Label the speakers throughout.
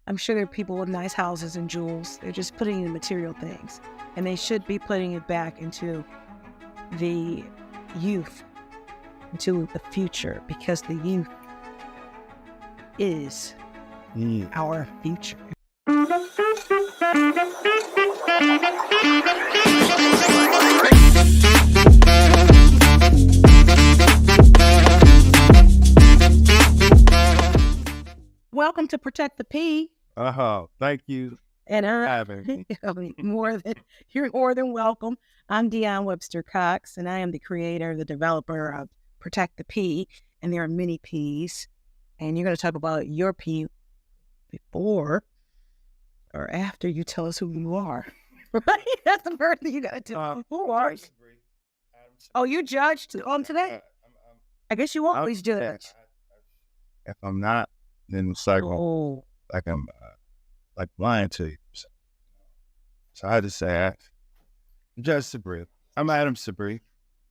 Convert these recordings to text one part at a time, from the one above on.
Speaker 1: I'm sure there are people with nice houses and jewels. They're just putting in material things. And they should be putting it back into the youth, into the future, because the youth is our future. Welcome to Protect the P.
Speaker 2: Thank you
Speaker 1: And
Speaker 2: for having me.
Speaker 1: you're more than welcome. I'm Dionne Webster-Cox, and I am the creator, the developer of Protect the P. And there are many Ps. And you're going to talk about your P before or after you tell us who you are. Right? That's the first thing you got to do. Who are you? Oh, you judged on today? I guess you always judge.
Speaker 2: If I'm not, then it's like, like I'm like lying to you. So I just say, I'm Judge Sabree. I'm Adam Sabree.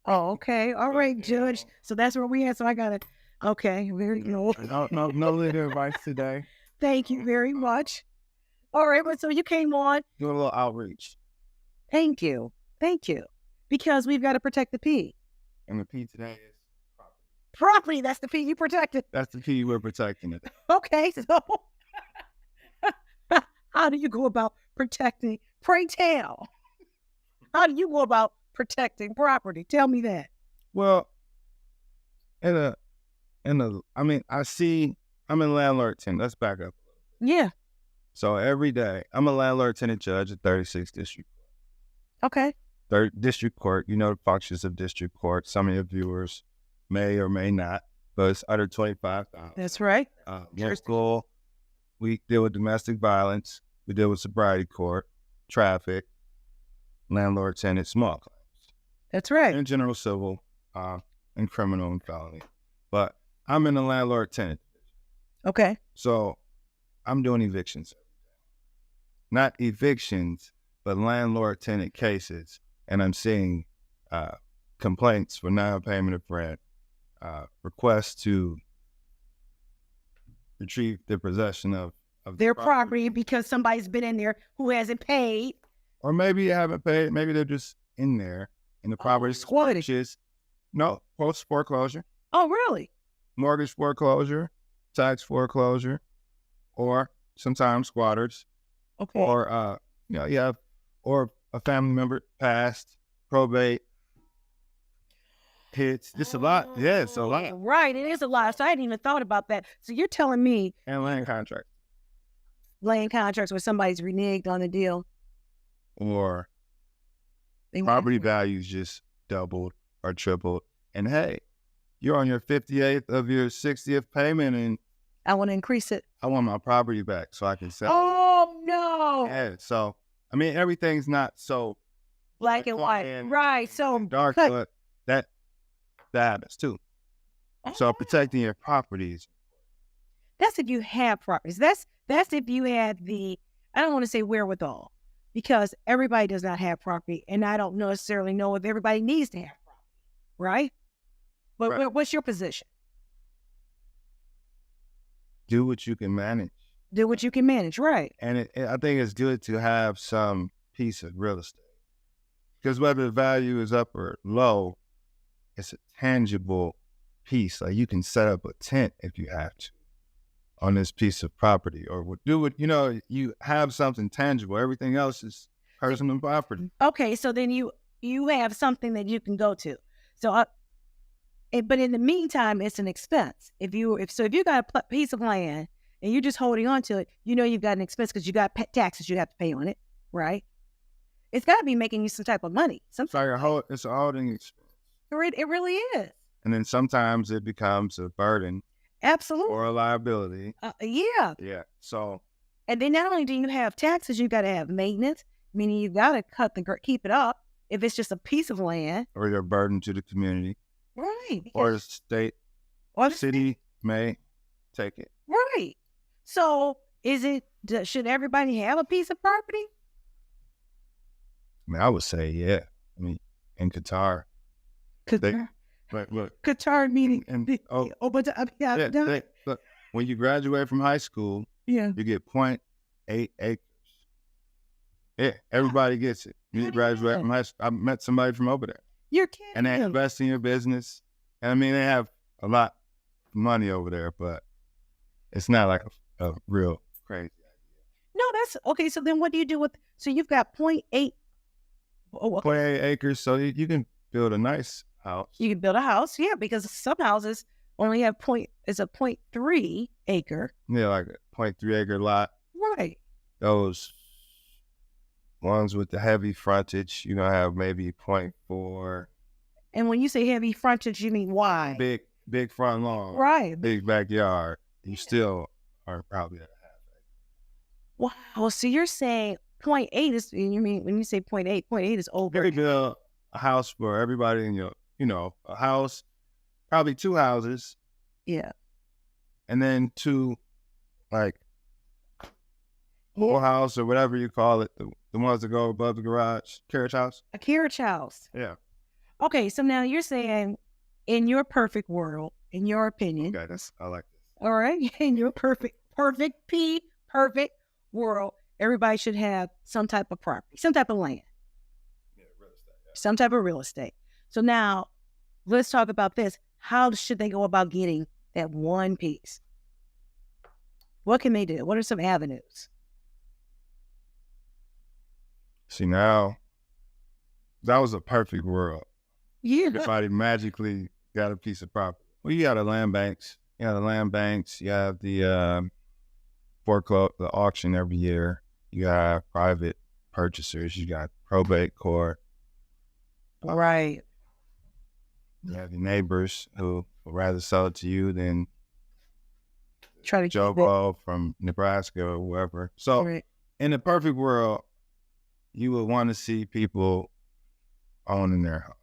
Speaker 1: Oh, okay. All right, Judge. So that's where we at. So I got to, okay. Very good.
Speaker 2: No legal advice today.
Speaker 1: Thank you very much. All right. Well, so you came on.
Speaker 2: Doing a little outreach.
Speaker 1: Thank you. Thank you. Because we've got to protect the P.
Speaker 2: And the P today is property.
Speaker 1: Property. That's the P you protected.
Speaker 2: That's the P we're protecting today.
Speaker 1: Okay. So how do you go about protecting? Pray tell. How do you go about protecting property? Tell me that.
Speaker 2: Well, I'm in landlord tenant. Let's back up.
Speaker 1: Yeah.
Speaker 2: So every day, I'm a landlord tenant judge at 36th District.
Speaker 1: Okay.
Speaker 2: Third District Court, you know the functions of District Court. Some of your viewers may or may not, but it's under 25,000.
Speaker 1: That's right.
Speaker 2: Local, we deal with domestic violence. We deal with sobriety court, traffic, landlord tenant, small claims.
Speaker 1: That's right.
Speaker 2: And general civil, and criminal and felony. But I'm in the landlord tenant division.
Speaker 1: Okay.
Speaker 2: So I'm doing evictions every day. Not evictions, but landlord tenant cases. And I'm seeing complaints for non-payment of rent, requests to retrieve the possession of
Speaker 1: their property because somebody's been in there who hasn't paid.
Speaker 2: Or maybe you haven't paid. Maybe they're just in there and the property is post foreclosure.
Speaker 1: Oh, really?
Speaker 2: Mortgage foreclosure, tax foreclosure, or sometimes squatters.
Speaker 1: Okay.
Speaker 2: Or or a family member passed, probate, hits. It's a lot. Yeah, it's a lot.
Speaker 1: Right, it is a lot. So I hadn't even thought about that. So you're telling me.
Speaker 2: And land contracts.
Speaker 1: Land contracts where somebody's reneged on the deal.
Speaker 2: Or property values just doubled or tripled. And hey, you're on your 58th of your 60th payment and
Speaker 1: I want to increase it.
Speaker 2: I want my property back so I can sell it.
Speaker 1: Oh, no.
Speaker 2: Yeah, so, I mean, everything's not so
Speaker 1: black and white. Right, so
Speaker 2: dark, but that happens too. So protecting your properties.
Speaker 1: That's if you have properties. That's if you have I don't want to say wherewithal, because everybody does not have property, and I don't necessarily know if everybody needs to have property, right? But
Speaker 2: right.
Speaker 1: What's your position?
Speaker 2: Do what you can manage.
Speaker 1: Do what you can manage, right?
Speaker 2: And I think it's good to have some piece of real estate, because whether the value is up or low, it's a tangible piece. Like you can set up a tent if you have to on this piece of property, or do it. You have something tangible. Everything else is personal property.
Speaker 1: Okay, so then you have something that you can go to. So, but in the meantime, it's an expense. If you got a piece of land and you're just holding on to it, you've got an expense because you got taxes you have to pay on it, right? It's got to be making you some type of money.
Speaker 2: It's like it's a holding expense.
Speaker 1: It really is.
Speaker 2: And then sometimes it becomes a burden.
Speaker 1: Absolutely.
Speaker 2: Or a liability.
Speaker 1: Yeah.
Speaker 2: Yeah. So.
Speaker 1: And then not only do you have taxes, you got to have maintenance, meaning you got to keep it up if it's just a piece of land.
Speaker 2: Or you're a burden to the community.
Speaker 1: Right.
Speaker 2: Or the state. Or the city may take it.
Speaker 1: Right. So should everybody have a piece of property?
Speaker 2: I mean, I would say, yeah. I mean, in Qatar.
Speaker 1: Qatar meaning.
Speaker 2: Look, when you graduate from high school,
Speaker 1: Yeah.
Speaker 2: you get 0.8 acres. Yeah, everybody gets it. You graduate. I met somebody from over there.
Speaker 1: You're kidding.
Speaker 2: And they invest in your business. And I mean, they have a lot of money over there, but it's not like a real crazy idea.
Speaker 1: No, that's okay. So then what do you do with, so you've got 0.8. Oh, okay.
Speaker 2: 0.8 acres, so you can build a nice house.
Speaker 1: You can build a house, yeah, because some houses only have it's a 0.3 acre.
Speaker 2: Yeah, like a 0.3 acre lot.
Speaker 1: Right.
Speaker 2: Those ones with the heavy frontage, have maybe 0.4.
Speaker 1: And when you say heavy frontage, you mean wide?
Speaker 2: Big front lawn.
Speaker 1: Right.
Speaker 2: Big backyard. You still are probably at a half acre.
Speaker 1: Wow. So you're saying 0.8 is, you mean, when you say 0.8, 0.8 is over.
Speaker 2: Very build a house for everybody in your, a house, probably 2 houses.
Speaker 1: Yeah.
Speaker 2: And then 2, like, whole house or whatever you call it, the ones that go above the garage, carriage house.
Speaker 1: A carriage house.
Speaker 2: Yeah.
Speaker 1: Okay, so now you're saying, in your perfect world, in your opinion.
Speaker 2: Okay, I like this.
Speaker 1: All right, in your perfect world, everybody should have some type of property, some type of land.
Speaker 2: Yeah, real estate. Yeah.
Speaker 1: Some type of real estate. So now, let's talk about this. How should they go about getting that one piece? What can they do? What are some avenues?
Speaker 2: See, now, that was a perfect world.
Speaker 1: Yeah.
Speaker 2: Everybody magically got a piece of property. Well, you got the land banks. You have the foreclosure, the auction every year. You got private purchasers. You got probate court.
Speaker 1: Right.
Speaker 2: You have your neighbors who would rather sell it to you than
Speaker 1: try to
Speaker 2: Joe Blow from Nebraska or whoever. So in the perfect world, you would want to see people owning their home.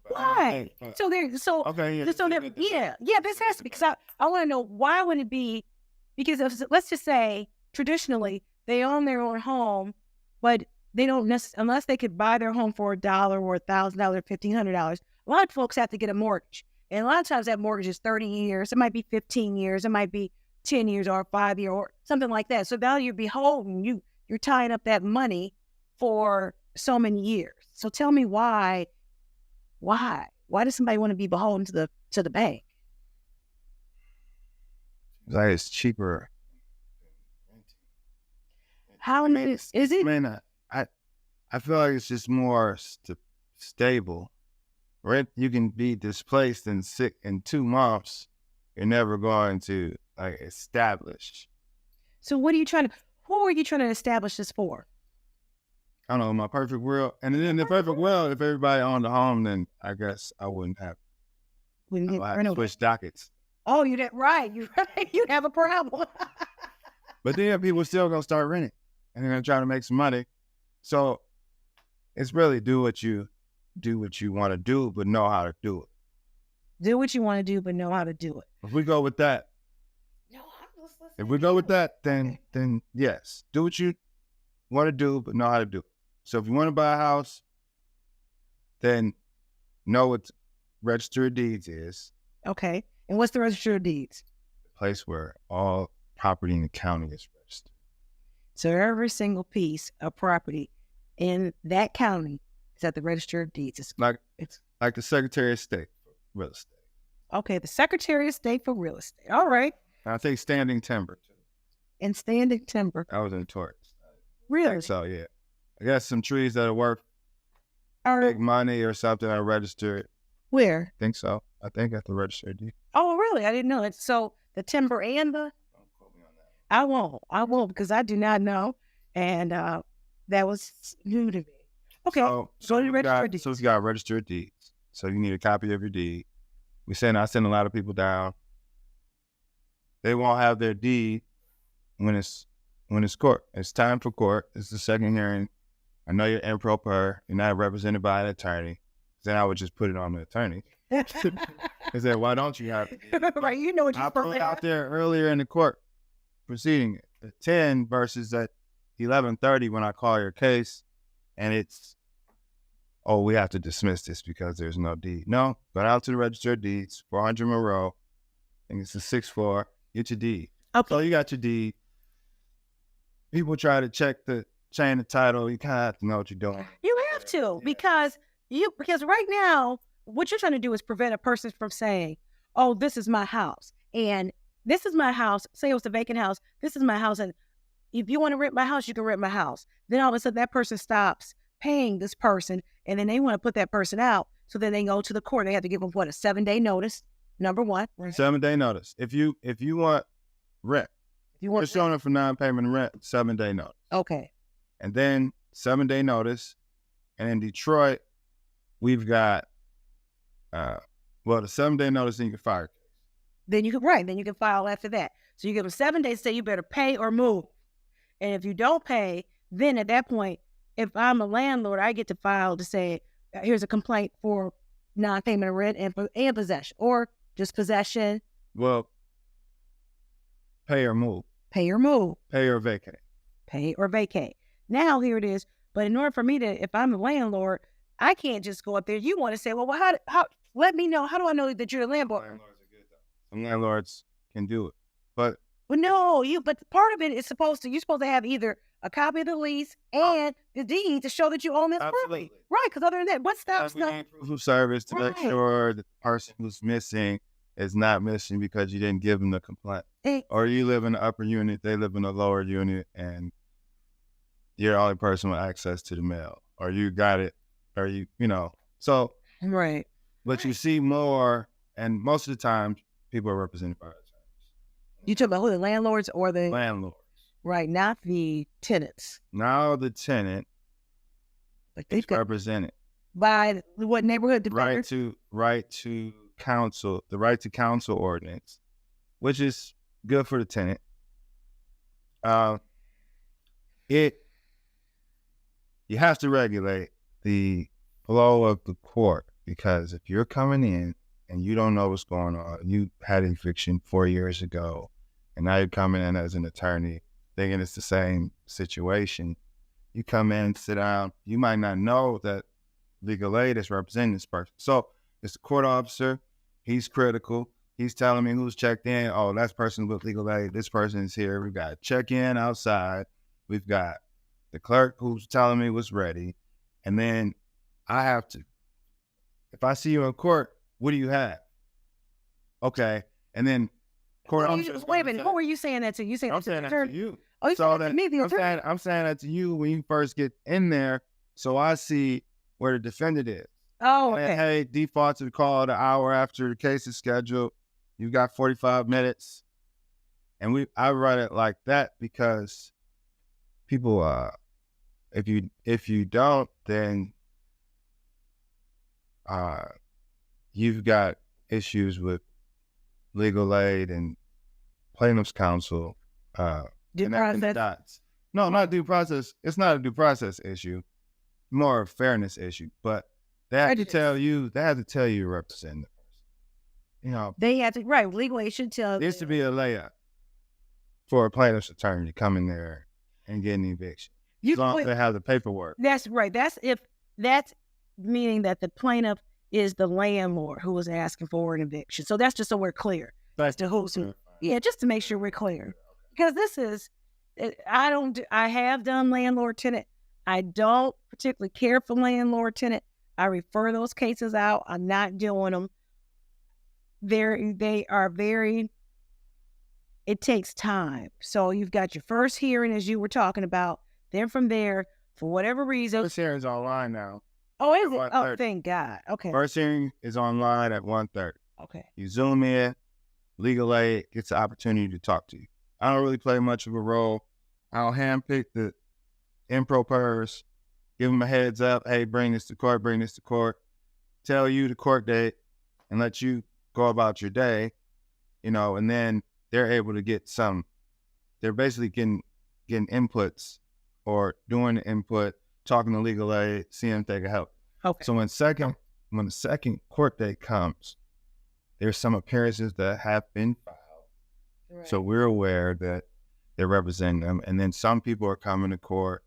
Speaker 1: Why? So this has to be, because I want to know, why would it be? Because let's just say traditionally they own their own home, but they don't necessarily, unless they could buy their home for $1 or $1,000, $1,500. A lot of folks have to get a mortgage, and a lot of times that mortgage is 30 years. It might be 15 years. It might be 10 years or 5 years or something like that. So now you're beholden. You're tying up that money for so many years. So tell me why does somebody want to be beholden to the bank?
Speaker 2: Like, it's cheaper.
Speaker 1: How is it?
Speaker 2: Man, I feel like it's just more stable. Right? You can be displaced in 2 months. You're never going to establish.
Speaker 1: So who are you trying to establish this for?
Speaker 2: I don't know, my perfect world. And then in the perfect world, if everybody owned a home, then I guess I wouldn't have. I'd have to switch dockets.
Speaker 1: Oh, you're right. You'd have a problem.
Speaker 2: But then people still gonna start renting, and they're gonna try to make some money. So it's really do what you want to do, but know how to do it.
Speaker 1: Do what you want to do, but know how to do it.
Speaker 2: If we go with that, then yes, do what you want to do, but know how to do it. So if you want to buy a house, then know what Register of Deeds is.
Speaker 1: Okay. And what's the Register of Deeds?
Speaker 2: The place where all property in the county is registered.
Speaker 1: So every single piece of property in that county is at the Register of Deeds.
Speaker 2: It's like the Secretary of State for real estate.
Speaker 1: Okay, the Secretary of State for real estate. All right.
Speaker 2: I think standing timber too.
Speaker 1: And standing timber.
Speaker 2: I was in Taurus.
Speaker 1: Really?
Speaker 2: So yeah, I got some trees that are worth big money or something. I registered.
Speaker 1: Where?
Speaker 2: I think so. I think at the Register of Deeds.
Speaker 1: Oh, really? I didn't know it. So the timber and the.
Speaker 2: Don't quote me on that.
Speaker 1: I won't because I do not know, and that was new to me. Okay. So the Register of Deeds.
Speaker 2: So it's got Register of Deeds. So you need a copy of your deed. I send a lot of people down. They won't have their deed when it's court. It's time for court. It's the second hearing. I know you're improper. You're not represented by an attorney. Then I would just put it on the attorney. I said, why don't you have it?
Speaker 1: Right, you know what you're
Speaker 2: I put it out there earlier in the court proceeding at 10 versus at 11:30 when I call your case, and it's, oh, we have to dismiss this because there's no deed. No, go out to the Register of Deeds, 400 Monroe, and it's a 6-4, get your deed.
Speaker 1: Okay.
Speaker 2: So you got your deed. people try to check the chain of title, you kind of have to know what you're doing.
Speaker 1: You have to, because right now, what you're trying to do is prevent a person from saying, oh, this is my house. And this is my house. Say it was a vacant house. This is my house. And if you want to rent my house, you can rent my house. Then all of a sudden that person stops paying this person, and then they want to put that person out. So then they go to the court. They have to give them a 7-day notice. Number one.
Speaker 2: 7-day notice. If you want rent, you're showing up for non-payment rent, 7-day notice.
Speaker 1: Okay.
Speaker 2: And then 7-day notice. And in Detroit, we've got the 7-day notice, then you can fire.
Speaker 1: Then you can file after that. So you give them 7 days, say you better pay or move. And if you don't pay, then at that point, if I'm a landlord, I get to file to say, here's a complaint for non-payment of rent and possession, or just possession.
Speaker 2: Well, pay or move.
Speaker 1: Pay or move.
Speaker 2: Pay or vacate.
Speaker 1: Pay or vacate. Now here it is. But in order for me to, if I'm a landlord, I can't just go up there. You want to say, well, how? Let me know. How do I know that you're a landlord?
Speaker 2: Landlords are good, though. Some landlords can do it, but
Speaker 1: But part of it is you're supposed to have either a copy of the lease and the deed to show that you own this property. Right, because other than that, what stops them?
Speaker 2: Proof of service to make sure the person who's missing is not missing because you didn't give them the complaint. Or you live in the upper unit, they live in the lower unit, and you're the only person with access to the mail. Or you got it, or so.
Speaker 1: Right.
Speaker 2: But you see more, and most of the time, people are represented by attorneys.
Speaker 1: You talking about who, the landlords or the
Speaker 2: landlords?
Speaker 1: Right, not the tenants.
Speaker 2: Now the tenant is represented
Speaker 1: by what neighborhood defender?
Speaker 2: Right to counsel, the right to counsel ordinance, which is good for the tenant. You have to regulate the flow of the court, because if you're coming in and you don't know what's going on, you had eviction 4 years ago, and now you're coming in as an attorney thinking it's the same situation. You come in, sit down, you might not know that legal aid is representing this person. So it's a court officer, he's critical, he's telling me who's checked in. Oh, that's person with legal aid, this person is here. We've got check-in outside, we've got the clerk who's telling me what's ready, and then I have to, if I see you in court, what do you have? Okay, and then court officer.
Speaker 1: Wait a minute, who are you saying that to? You saying
Speaker 2: I'm saying that to you.
Speaker 1: Oh, you saying that to me, the attorney?
Speaker 2: I'm saying that to you when you first get in there, so I see where the defendant is.
Speaker 1: Oh, okay.
Speaker 2: And, hey, default to the call an hour after the case is scheduled. You got 45 minutes, and I run it like that because people, if you don't, then you've got issues with legal aid and plaintiff's counsel.
Speaker 1: Due process?
Speaker 2: No, not due process. It's not a due process issue, more a fairness issue. But they have to tell you you're representing the person.
Speaker 1: They have to, right? Legal aid should tell.
Speaker 2: There used to be a layup for a plaintiff's attorney to come in there and get an eviction. As long as they have the paperwork.
Speaker 1: That's right. That's meaning that the plaintiff is the landlord who was asking for an eviction. So that's just so we're clear as to who's who. Yeah, just to make sure we're clear. Because this is, I have done landlord tenant. I don't particularly care for landlord tenant. I refer those cases out. I'm not doing them. They are very, it takes time. So you've got your first hearing, as you were talking about. Then from there, for whatever reason.
Speaker 2: First hearing is online now.
Speaker 1: Oh, is it? Oh, thank God. Okay.
Speaker 2: First hearing is online at 1:30.
Speaker 1: Okay.
Speaker 2: You Zoom in, legal aid gets the opportunity to talk to you. I don't really play much of a role. I'll handpick the impropers, give them a heads up. Hey, bring this to court, tell you the court date, and let you go about your day, and then they're able to get they're basically getting inputs or doing the input, talking to legal aid, seeing if they can help.
Speaker 1: Okay.
Speaker 2: So when the second court date comes, there's some appearances that have been filed. Right. So we're aware that they're representing them. And then some people are coming to court,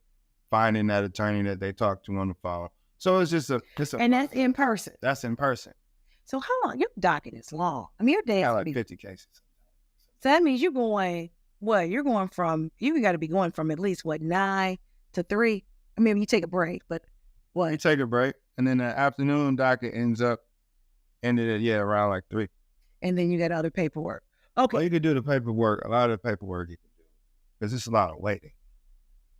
Speaker 2: finding that attorney that they talked to on the phone. So it's just
Speaker 1: and that's in person.
Speaker 2: That's in person.
Speaker 1: So how long? Your docket is long. I mean, your day has
Speaker 2: like 50 cases.
Speaker 1: So that means you're going what you're going from, you got to be going from at least 9 to 3. I mean, you take a break, but what?
Speaker 2: You take a break, and then the afternoon docket ended at around like 3.
Speaker 1: And then you got other paperwork. Okay.
Speaker 2: Well, you can do the paperwork. A lot of the paperwork you can do because it's a lot of waiting.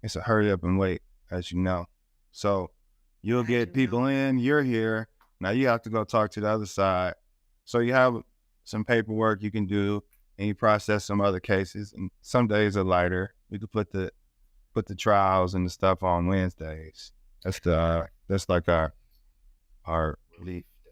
Speaker 2: It's a hurry up and wait, as you know. So you'll get people in. You're here now. You have to go talk to the other side. So you have some paperwork you can do, and you process some other cases. And some days are lighter. You can put the trials and the stuff on Wednesdays. That's like our relief day.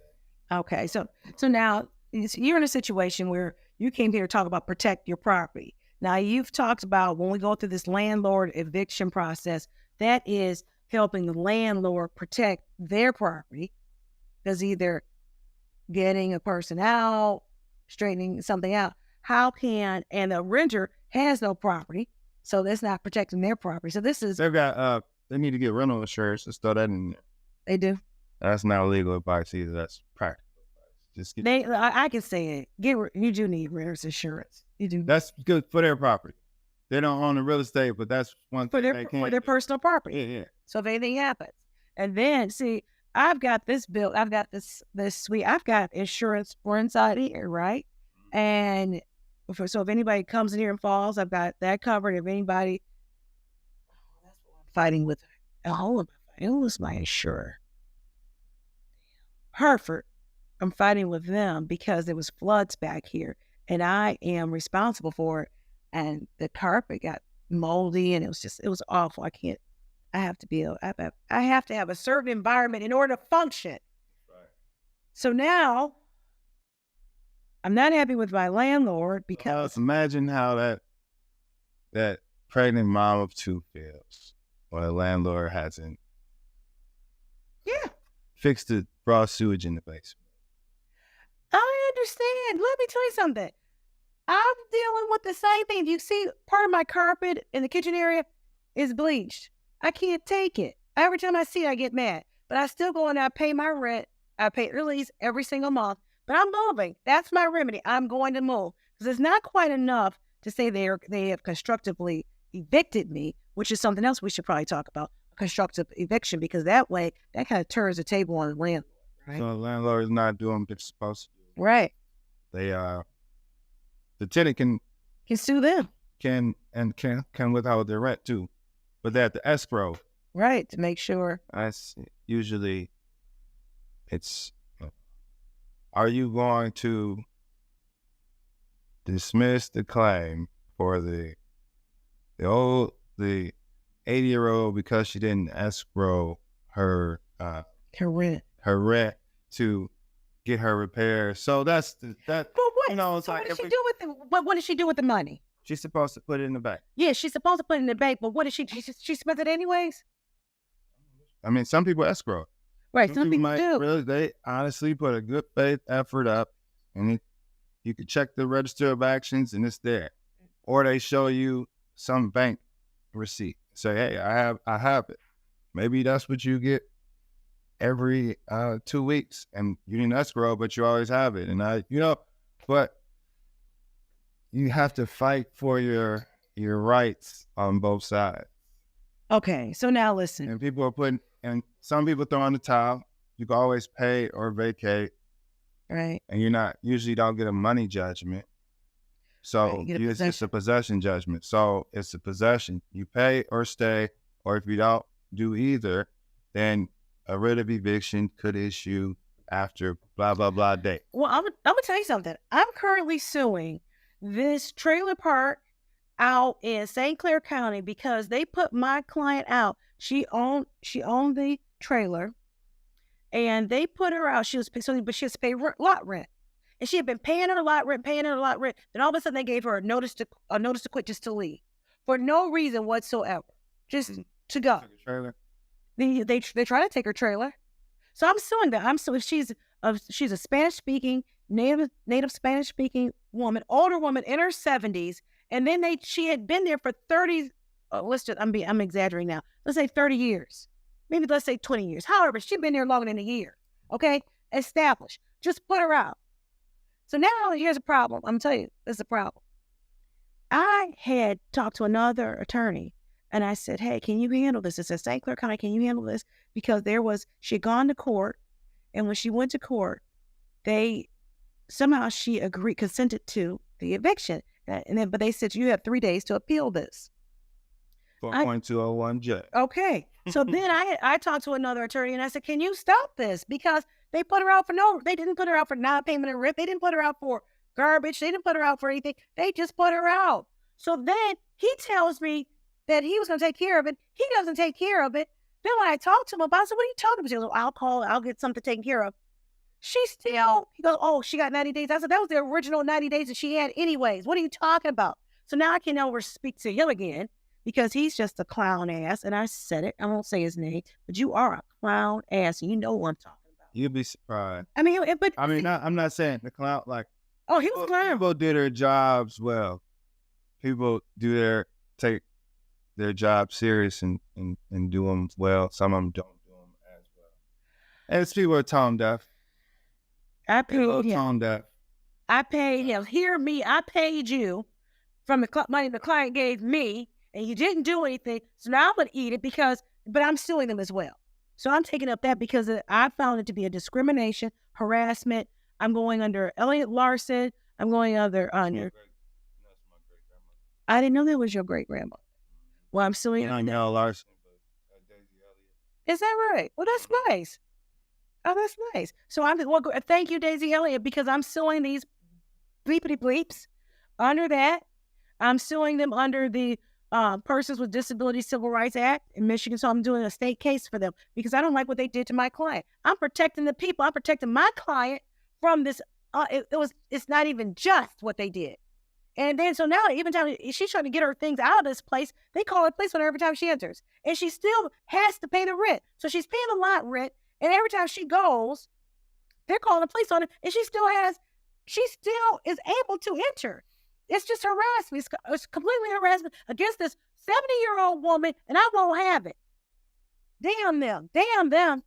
Speaker 1: Okay, so now you're in a situation where you came here to talk about protect your property. Now you've talked about when we go through this landlord eviction process, that is helping the landlord protect their property, because either getting a person out, straightening something out. And the renter has no property, so that's not protecting their property. So this is,
Speaker 2: they need to get rental insurance. Let's throw that in there.
Speaker 1: They do.
Speaker 2: That's not legal advice either. That's practical advice. Just
Speaker 1: I can say it. You do need renter's insurance. You do.
Speaker 2: That's good for their property. They don't own the real estate, but that's one thing
Speaker 1: for their personal property.
Speaker 2: Yeah.
Speaker 1: So if anything happens, and then see, I've got this bill. I've got this suite. I've got insurance for inside here, right? And so if anybody comes in here and falls, I've got that covered. If anybody, that's what I'm fighting with. It was my insurer. Hereford. I'm fighting with them because there was floods back here, and I am responsible for it. And the carpet got moldy, and it was awful. I have to have a certain environment in order to function. Right. So now I'm not happy with my landlord because
Speaker 2: imagine how that pregnant mom of 2 feels when a landlord hasn't fixed the raw sewage in the basement.
Speaker 1: I understand. Let me tell you something. I'm dealing with the same thing. You see, part of my carpet in the kitchen area is bleached. I can't take it. Every time I see it, I get mad. But I still go and I pay my rent. I pay the lease every single month. But I'm moving. That's my remedy. I'm going to move. Because it's not quite enough to say they have constructively evicted me, which is something else we should probably talk about, constructive eviction, because that way, that kind of turns the table on the landlord. Right?
Speaker 2: So the landlord is not doing what they're supposed to do.
Speaker 1: Right.
Speaker 2: They the tenant can
Speaker 1: sue them.
Speaker 2: Can withhold their rent too, but they're at the escrow.
Speaker 1: Right, to make sure.
Speaker 2: Usually, it's, are you going to dismiss the claim for the 80-year-old because she didn't escrow her
Speaker 1: rent
Speaker 2: to get her repairs? So that's that.
Speaker 1: But what?
Speaker 2: You know, it's
Speaker 1: so
Speaker 2: like,
Speaker 1: what does she do with the money?
Speaker 2: She's supposed to put it in the bank.
Speaker 1: Yeah, she's supposed to put it in the bank, but what does she spends it anyways?
Speaker 2: I mean, some people escrow.
Speaker 1: Right, some people do.
Speaker 2: Really, they honestly put a good faith effort up, and you can check the register of actions, and it's there. Or they show you some bank receipt. Say, hey, I have it. Maybe that's what you get every 2 weeks, and you didn't escrow, but you always have it. And but you have to fight for your rights on both sides.
Speaker 1: Okay, so now listen.
Speaker 2: And some people throw on the towel. You can always pay or vacate.
Speaker 1: Right.
Speaker 2: And usually don't get a money judgment. So it's a possession judgment. So it's a possession. You pay or stay, or if you don't do either, then a writ of eviction could issue after blah, blah, blah date.
Speaker 1: Well, I'm gonna tell you something. I'm currently suing this trailer park out in St. Clair County because they put my client out. She owned the trailer, and they put her out. But she has to pay lot rent, and she had been paying her lot rent. Then all of a sudden they gave her a notice to quit, just to leave for no reason whatsoever, just to go.
Speaker 2: Trailer.
Speaker 1: They try to take her trailer, so I'm suing them. She's a Spanish speaking native Spanish speaking woman, older woman in her 70s, and then she had been there for 30. I'm exaggerating now. Let's say 30 years, maybe let's say 20 years. However, she'd been there longer than a year. Okay, established. Just put her out. So now here's a problem. I'm telling you, this is a problem. I had talked to another attorney and I said, hey, can you handle this? It says, St. Clair County, can you handle this? Because she had gone to court, and when she went to court, somehow she consented to the eviction. But they said, you have 3 days to appeal this.
Speaker 2: 4.201J.
Speaker 1: Okay. So then I talked to another attorney and I said, can you stop this? Because they put her out they didn't put her out for non-payment of rent. They didn't put her out for garbage. They didn't put her out for anything. They just put her out. So then he tells me that he was going to take care of it. He doesn't take care of it. Then when I talked to him about it, I said, what are you talking about? She goes, I'll get something taken care of. He goes, oh, she got 90 days. I said, that was the original 90 days that she had anyways. What are you talking about? So now I can never speak to him again because he's just a clown ass. And I said it. I won't say his name, but you are a clown ass. And you know what I'm talking about.
Speaker 2: You'd be surprised.
Speaker 1: I mean,
Speaker 2: I'm not saying the clown, like,
Speaker 1: oh, he was a clown.
Speaker 2: People do their jobs well. People take their job serious and do them well. Some of them don't do them as well. And it's people are tone deaf.
Speaker 1: I paid him.
Speaker 2: Tone deaf.
Speaker 1: I paid him. Hear me. I paid you from the money the client gave me, and you didn't do anything. So now I'm going to eat it but I'm suing them as well. So I'm taking up that because I found it to be a discrimination, harassment. I'm going under Elliot Larson. I'm going under.
Speaker 2: That's my great grandmother.
Speaker 1: I didn't know that was your great grandmother. Well, I'm suing.
Speaker 2: I know Larson, but Daisy Elliott.
Speaker 1: Is that right? Well, that's nice. Oh, that's nice. So thank you, Daisy Elliott, because I'm suing these bleepity bleeps under that. I'm suing them under the Persons with Disabilities Civil Rights Act in Michigan. So I'm doing a state case for them because I don't like what they did to my client. I'm protecting the people. I'm protecting my client from this. It's not even just what they did. And then, so now, even time she's trying to get her things out of this place, they call a police on her every time she enters. And she still has to pay the rent. So she's paying the lot rent. And every time she goes, they're calling the police on her. And she still is able to enter. It's just harassment. It's completely harassment against this 70-year-old woman, and I won't have it. Damn them. Damn them.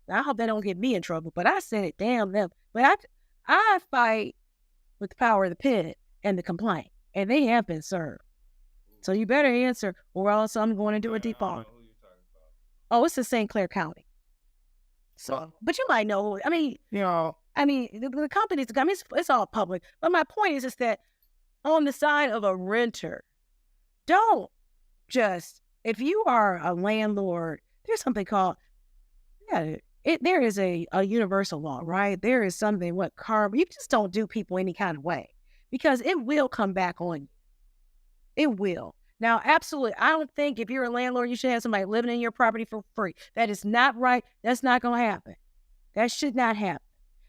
Speaker 1: I hope they don't get me in trouble, but I said it, damn them. But I fight with the power of the pen and the complaint, and they have been served. So you better answer, or else I'm going to do a default. Oh, it's in St. Clair County. So, but you might know. I mean, the companies. I mean, it's all public. But my point is that on the side of a renter, don't just, if you are a landlord, there's something called there is a universal law, right? There is something you just don't do people any kind of way. Because it will come back on you. It will. Now, absolutely, I don't think if you're a landlord, you should have somebody living in your property for free. That is not right. That's not going to happen. That should not happen.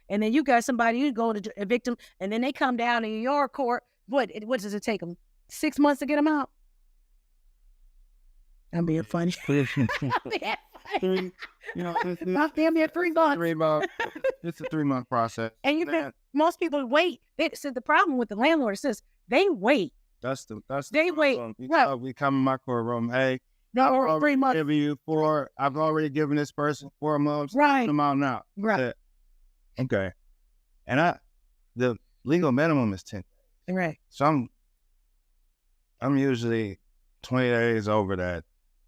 Speaker 1: And then you got somebody, you go to evict them, and then they come down in your court. What does it take them? 6 months to get them out? I'm being funny. My family had 3 months.
Speaker 2: 3 months. It's a 3-month process.
Speaker 1: And most people wait. So the problem with the landlord is they wait.
Speaker 2: That's
Speaker 1: they wait.
Speaker 2: Right. We come in my courtroom. Hey,
Speaker 1: no, 3 months.
Speaker 2: I've already given this person 4 months.
Speaker 1: Right.
Speaker 2: I'm out now.
Speaker 1: Right.
Speaker 2: Okay. And the legal minimum is 10 days.
Speaker 1: Right.
Speaker 2: So I'm usually 20 days over that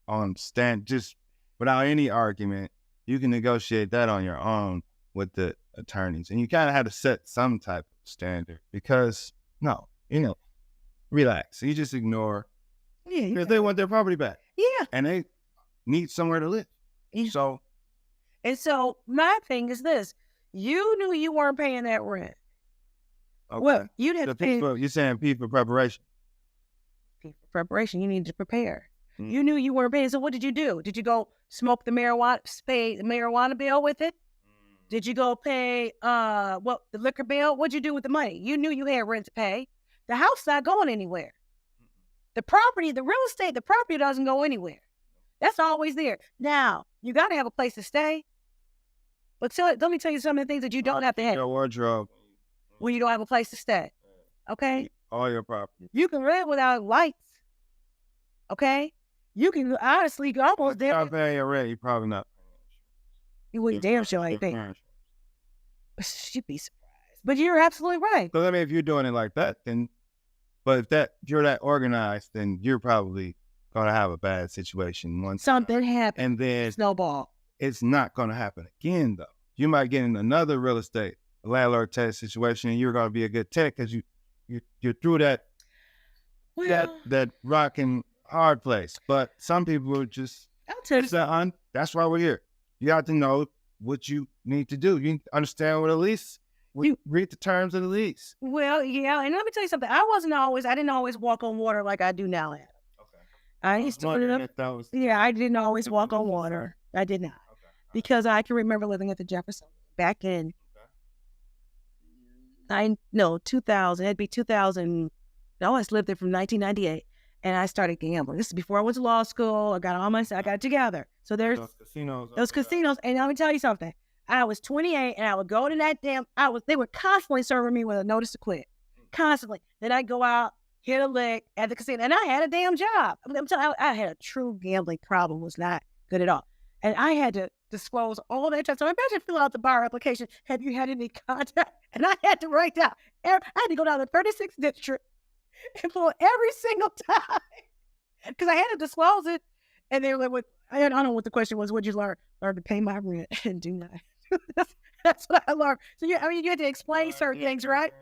Speaker 2: on stand, just without any argument. You can negotiate that on your own with the attorneys. And you kind of have to set some type of standard because, relax. You just ignore. Yeah. Because they want their property back.
Speaker 1: Yeah.
Speaker 2: And they need somewhere to live.
Speaker 1: Yeah.
Speaker 2: So
Speaker 1: my thing is this. You knew you weren't paying that rent.
Speaker 2: Okay.
Speaker 1: Well, you'd have to pay.
Speaker 2: You're saying P for preparation.
Speaker 1: P for preparation. You need to prepare. Mm. You knew you weren't paying. So what did you do? Did you go smoke the marijuana bill with it? Did you go pay the liquor bill? What'd you do with the money? You knew you had rent to pay. The house not going anywhere. The property, the real estate, the property doesn't go anywhere. That's always there. Now, you got to have a place to stay. But let me tell you some of the things that you don't have to have.
Speaker 2: Your wardrobe.
Speaker 1: When you don't have a place to stay. Okay?
Speaker 2: All your property.
Speaker 1: You can live without lights. Okay? You can honestly almost there.
Speaker 2: You're not paying your rent. You're probably not.
Speaker 1: You wouldn't damn sure ain't paying. You'd be surprised. But you're absolutely right.
Speaker 2: So, if you're doing it like that, then But if you're that organized, then you're probably gonna have a bad situation once
Speaker 1: something happens,
Speaker 2: and then
Speaker 1: snowball.
Speaker 2: It's not gonna happen again though. You might get in another real estate landlord tenant situation, and you're gonna be a good tenant because you're through that rock and hard place. But some people are just that's why we're here. You have to know what you need to do. You understand what a lease. You read the terms of the lease.
Speaker 1: Well, yeah, and let me tell you something. I didn't always walk on water like I do now, Adam.
Speaker 2: Okay.
Speaker 1: I used to put it up. I didn't always walk on water. I did not. Okay. Because I can remember living at the Jefferson back in 2000. It'd be 2000. No, I lived there from 1998, and I started gambling. This is before I went to law school. I got it together. So there's those casinos, and let me tell you something. I was 28, and I would go to that they were constantly serving me with a notice to quit. Constantly. Then I'd go out, hit a lick at the casino, and I had a damn job. I'm telling you, I had a true gambling problem. It was not good at all. And I had to disclose all that time. So imagine filling out the bar application. Have you had any contact? And I had to write down. I had to go down to 36th district and pull every single time because I had to disclose it. And they were like, I don't know what the question was. What'd you learn? Learn to pay my rent and do not. That's what I learned. So you had to explain certain things, right?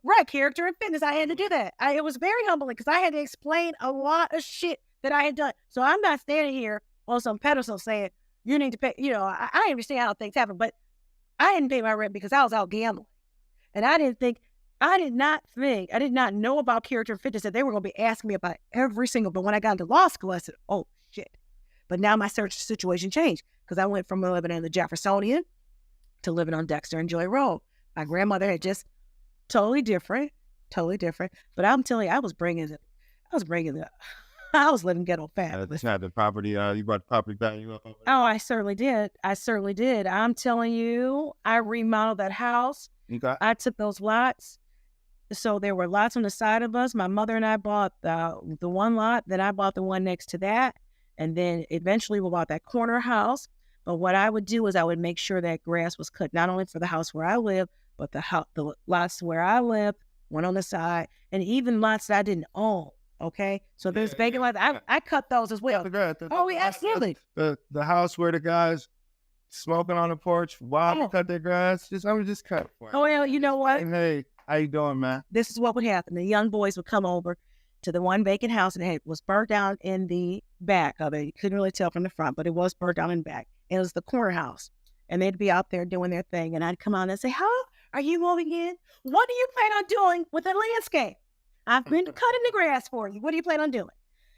Speaker 1: Right, character and fitness. I had to do that. It was very humbling because I had to explain a lot of shit that I had done. So I'm not standing here on some pedestal saying you need to pay. I understand how things happen, but I didn't pay my rent because I was out gambling, and I did not know about character and fitness that they were going to be asking me about every single. But when I got into law school, I said, "Oh shit!" But now my search situation changed because I went from living in the Jeffersonian to living on Dexter and Joy Road. My grandmother had just totally different. But I'm telling you, I was living ghetto fast.
Speaker 2: That's not the property. You brought the property value up.
Speaker 1: Oh, I certainly did. I'm telling you, I remodeled that house. I took those lots. So there were lots on the side of us. My mother and I bought the one lot. Then I bought the one next to that. And then eventually we bought that corner house. But what I would do is I would make sure that grass was cut, not only for the house where I live, but the lots where I live, one on the side, and even lots that I didn't own. Okay, so there's vacant lots. I cut those as well. Absolutely.
Speaker 2: The house where the guys smoking on the porch while they cut their grass. I would just cut for it.
Speaker 1: Oh well, you know what?
Speaker 2: Hey, how you doing, man?
Speaker 1: This is what would happen. The young boys would come over to the one vacant house, and it was burnt down in the back of it. You couldn't really tell from the front, but it was burnt down in the back. It was the corner house, and they'd be out there doing their thing, and I'd come out and say, "How are you moving in? What do you plan on doing with the landscape? I've been cutting the grass for you. What do you plan on doing?"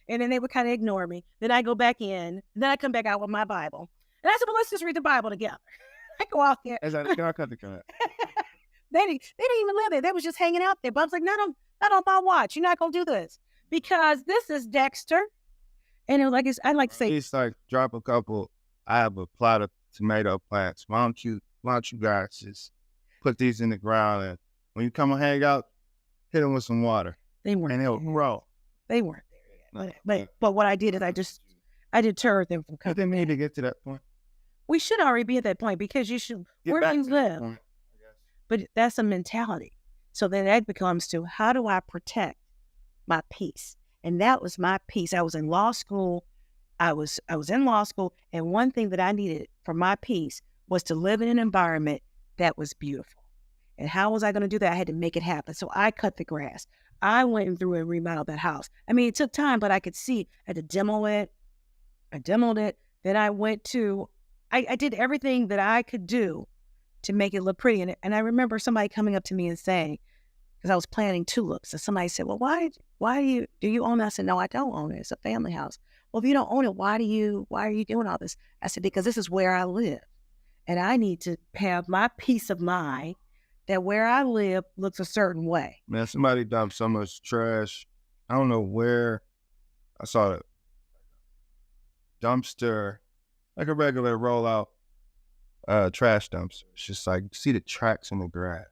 Speaker 1: And then they would kind of ignore me. Then I go back in. Then I come back out with my Bible. And I said, "Well, let's just read the Bible together." I go out there.
Speaker 2: As I cut the grass.
Speaker 1: They didn't even live there. They was just hanging out there. But I was like, not on my watch. You're not going to do this. Because this is Dexter. And it was like, I'd like to say.
Speaker 2: It's like, drop a couple. I have a plot of tomato plants. Why don't you guys just put these in the ground, and when you come and hang out, hit them with some water.
Speaker 1: They weren't.
Speaker 2: And they'll grow.
Speaker 1: They weren't there yet. But what I did is I deterred them from coming.
Speaker 2: You didn't need to get to that point.
Speaker 1: We should already be at that point because you should where you live. Point, but that's a mentality. So then that becomes to how do I protect my peace? And that was my peace. I was in law school. I was in law school, and one thing that I needed for my peace was to live in an environment that was beautiful. And how was I going to do that? I had to make it happen. So I cut the grass. I went through and remodeled that house. I mean, it took time, but I could see. I had to demo it. I demoed it. Then I did everything that I could do to make it look pretty. And I remember somebody coming up to me and saying, because I was planting tulips, and somebody said, "Well, why do you own that?" I said, "No, I don't own it. It's a family house." "Well, if you don't own it, why are you doing all this?" I said, "Because this is where I live. And I need to have my peace of mind that where I live looks a certain way."
Speaker 2: Man, somebody dumped so much trash. I don't know where. I saw a dumpster, like a regular rollout trash dumpster. It's just like, see the tracks in the grass.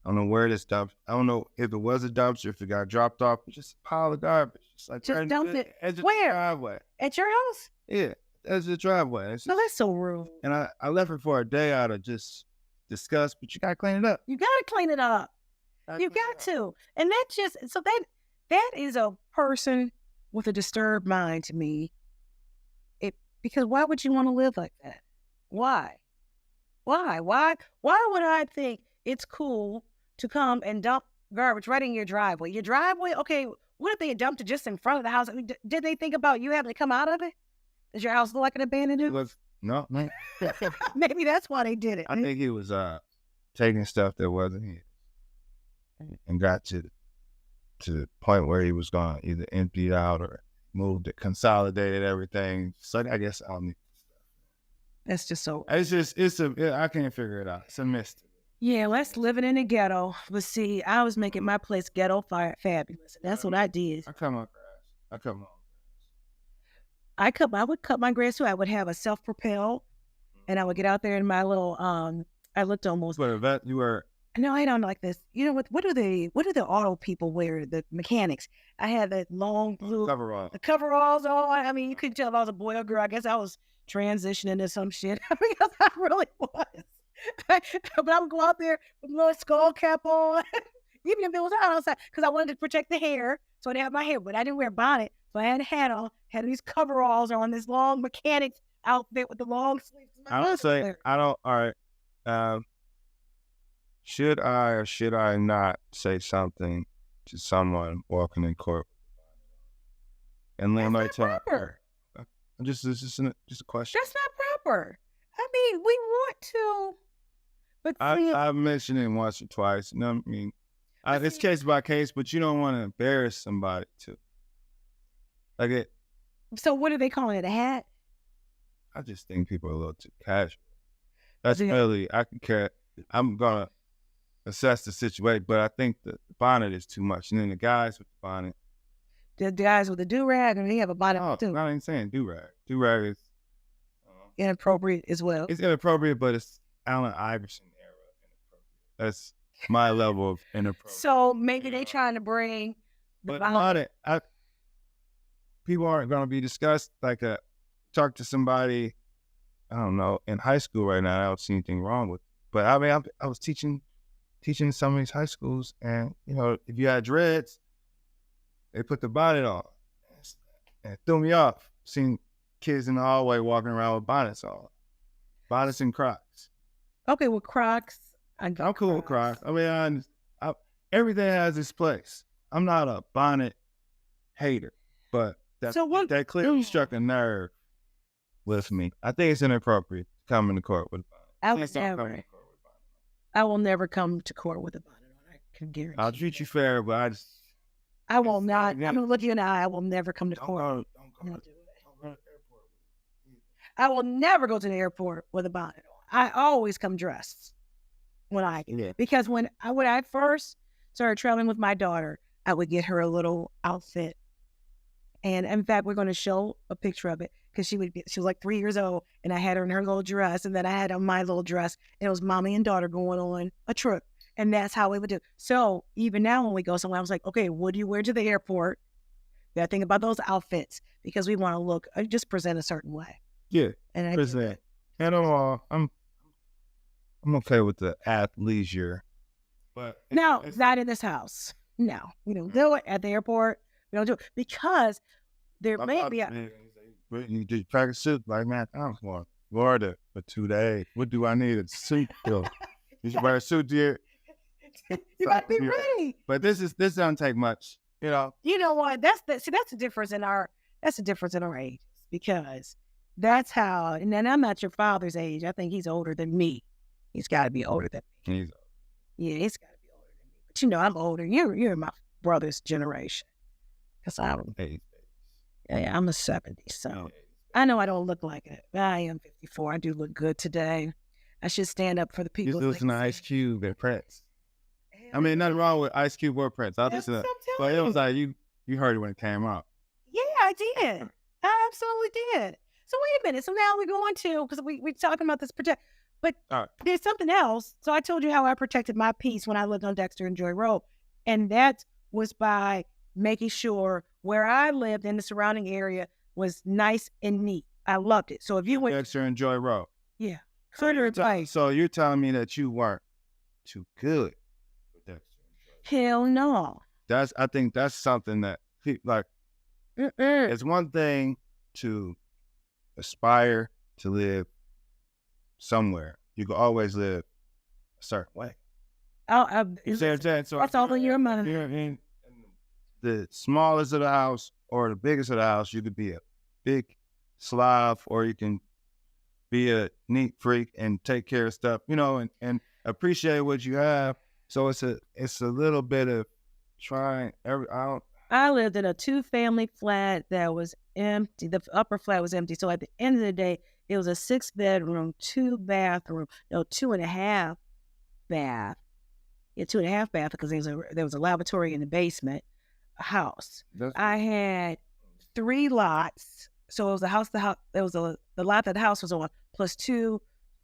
Speaker 2: I don't know where this dumpster. I don't know if it was a dumpster, if it got dropped off. It's just a pile of garbage. Just
Speaker 1: dumped it.
Speaker 2: Where? Driveway.
Speaker 1: At your house?
Speaker 2: Yeah, as a driveway.
Speaker 1: No, that's so rude.
Speaker 2: And I left it for a day out of just disgust, but you gotta clean it up.
Speaker 1: You gotta clean it up. You got to. And that is a person with a disturbed mind to me. Because why would you want to live like that? Why? Why would I think it's cool to come and dump garbage right in your driveway? Your driveway? Okay, what if they had dumped it just in front of the house? I mean, did they think about you having to come out of it? Does your house look like an abandoned house?
Speaker 2: No.
Speaker 1: Maybe that's why they did it.
Speaker 2: I think he was taking stuff that wasn't his and got to the point where he was going to either empty it out or moved it, consolidated everything. So I guess I'll need stuff.
Speaker 1: That's just so.
Speaker 2: I can't figure it out. It's a mystery.
Speaker 1: Yeah, let's living in the ghetto. But see, I was making my place ghetto fabulous. That's what I did.
Speaker 2: I cut my grass.
Speaker 1: I would cut my grass too. I would have a self-propel, and I would get out there in my little. I looked almost.
Speaker 2: What a vet you were.
Speaker 1: No, I don't like this. You know what? What do the auto people wear? The mechanics. I had that long blue
Speaker 2: coverall.
Speaker 1: The coveralls on. I mean, you couldn't tell if I was a boy or girl. I guess I was transitioning to some shit because I really was. But I would go out there with a little skull cap on, even if it was outside, because I wanted to protect the hair. So I didn't have my hair, but I didn't wear a bonnet. So I had a hat on, had these coveralls on, this long mechanics outfit with the long sleeves.
Speaker 2: All right. Should I or should I not say something to someone walking in court? And then
Speaker 1: That's not proper.
Speaker 2: Just a question.
Speaker 1: That's not proper. I mean, we want to, but
Speaker 2: I've mentioned it once or twice. You know what I mean? It's case by case, but you don't want to embarrass somebody too. Like it.
Speaker 1: So what are they calling it? A hat?
Speaker 2: I just think people are a little too casual. That's really, I can care. I'm gonna assess the situation, but I think the bonnet is too much. And then the guys with the bonnet.
Speaker 1: The guys with the do-rag, and they have a bonnet too.
Speaker 2: I ain't saying do-rag. Do-rag is
Speaker 1: inappropriate as well.
Speaker 2: It's inappropriate, but it's Allen Iverson era inappropriate. That's my level of inappropriate.
Speaker 1: So maybe they trying to bring the
Speaker 2: bonnet. People aren't going to be discussed. Like talk to somebody, I don't know, in high school right now. I don't see anything wrong with it. But I mean, I was teaching some of these high schools, and you know, if you had dreads, they put the bonnet on, and it threw me off. Seeing kids in the hallway walking around with bonnets on, bonnets and Crocs.
Speaker 1: Okay, well, Crocs.
Speaker 2: I'm cool with Crocs. I mean, everything has its place. I'm not a bonnet hater, but that clearly struck a nerve with me. I think it's inappropriate to come into court with a bonnet.
Speaker 1: I will never come to court with a bonnet on. I can guarantee.
Speaker 2: I'll treat you fair, but
Speaker 1: I will not. I'm going to look you in the eye. I will never come to court.
Speaker 2: Don't go to the airport.
Speaker 1: I will never go to the airport with a bonnet on. I always come dressed because when I first started traveling with my daughter, I would get her a little outfit. And in fact, we're going to show a picture of it because she was like 3 years old, and I had her in her little dress, and then I had on my little dress, and it was mommy and daughter going on a trip, and that's how we would do. So even now when we go somewhere, I was like, okay, what do you wear to the airport? You got to think about those outfits because we want to look, just present a certain way.
Speaker 2: Yeah,
Speaker 1: and I
Speaker 2: present. And I'm okay with the athleisure, but
Speaker 1: it's not in this house. No, we don't do it at the airport. We don't do it because there may be
Speaker 2: you did practice suit like man. I'm going Florida for 2 days. What do I need? A suit? You should wear a suit, dear.
Speaker 1: You got to be ready.
Speaker 2: But this doesn't take much, you know.
Speaker 1: You know what? That's the difference in our ages because that's how. And then I'm not your father's age. I think he's older than me. He's got to be older than me. Yeah, he's got to be older than me. But you know, I'm older. You're my brother's generation. Because I'm a 70, so I know I don't look like it. I am 54. I do look good today. I should stand up for the people.
Speaker 2: You listen to Ice Cube and Prince. I mean, nothing wrong with Ice Cube or Prince. But it was like you heard it when it came out.
Speaker 1: Yeah, I did. I absolutely did. So wait a minute. So now we're going to, because we're talking about this but there's something else. So I told you how I protected my peace when I lived on Dexter and Joy Road, and that was by making sure where I lived in the surrounding area was nice and neat. I loved it. So if you went
Speaker 2: Dexter and Joy Road,
Speaker 1: yeah,
Speaker 2: so you're telling me that you weren't too good for Dexter and Joy Road.
Speaker 1: Hell no.
Speaker 2: I think that's something that like it's one thing to aspire to live somewhere. You can always live a certain way. You see what I'm saying? So
Speaker 1: that's all in your mind.
Speaker 2: if you're in the smallest of the house or the biggest of the house, you could be a big slob, or you can be a neat freak and take care of stuff, and appreciate what you have. So it's a little bit of trying
Speaker 1: I lived in a 2-family flat that was empty. The upper flat was empty. So at the end of the day, it was a 6-bedroom, 2-bathroom, 2.5 bath. Yeah, 2.5 bath because there was a lavatory in the basement house. I had 3 lots. So it was the lot that the house was on, plus two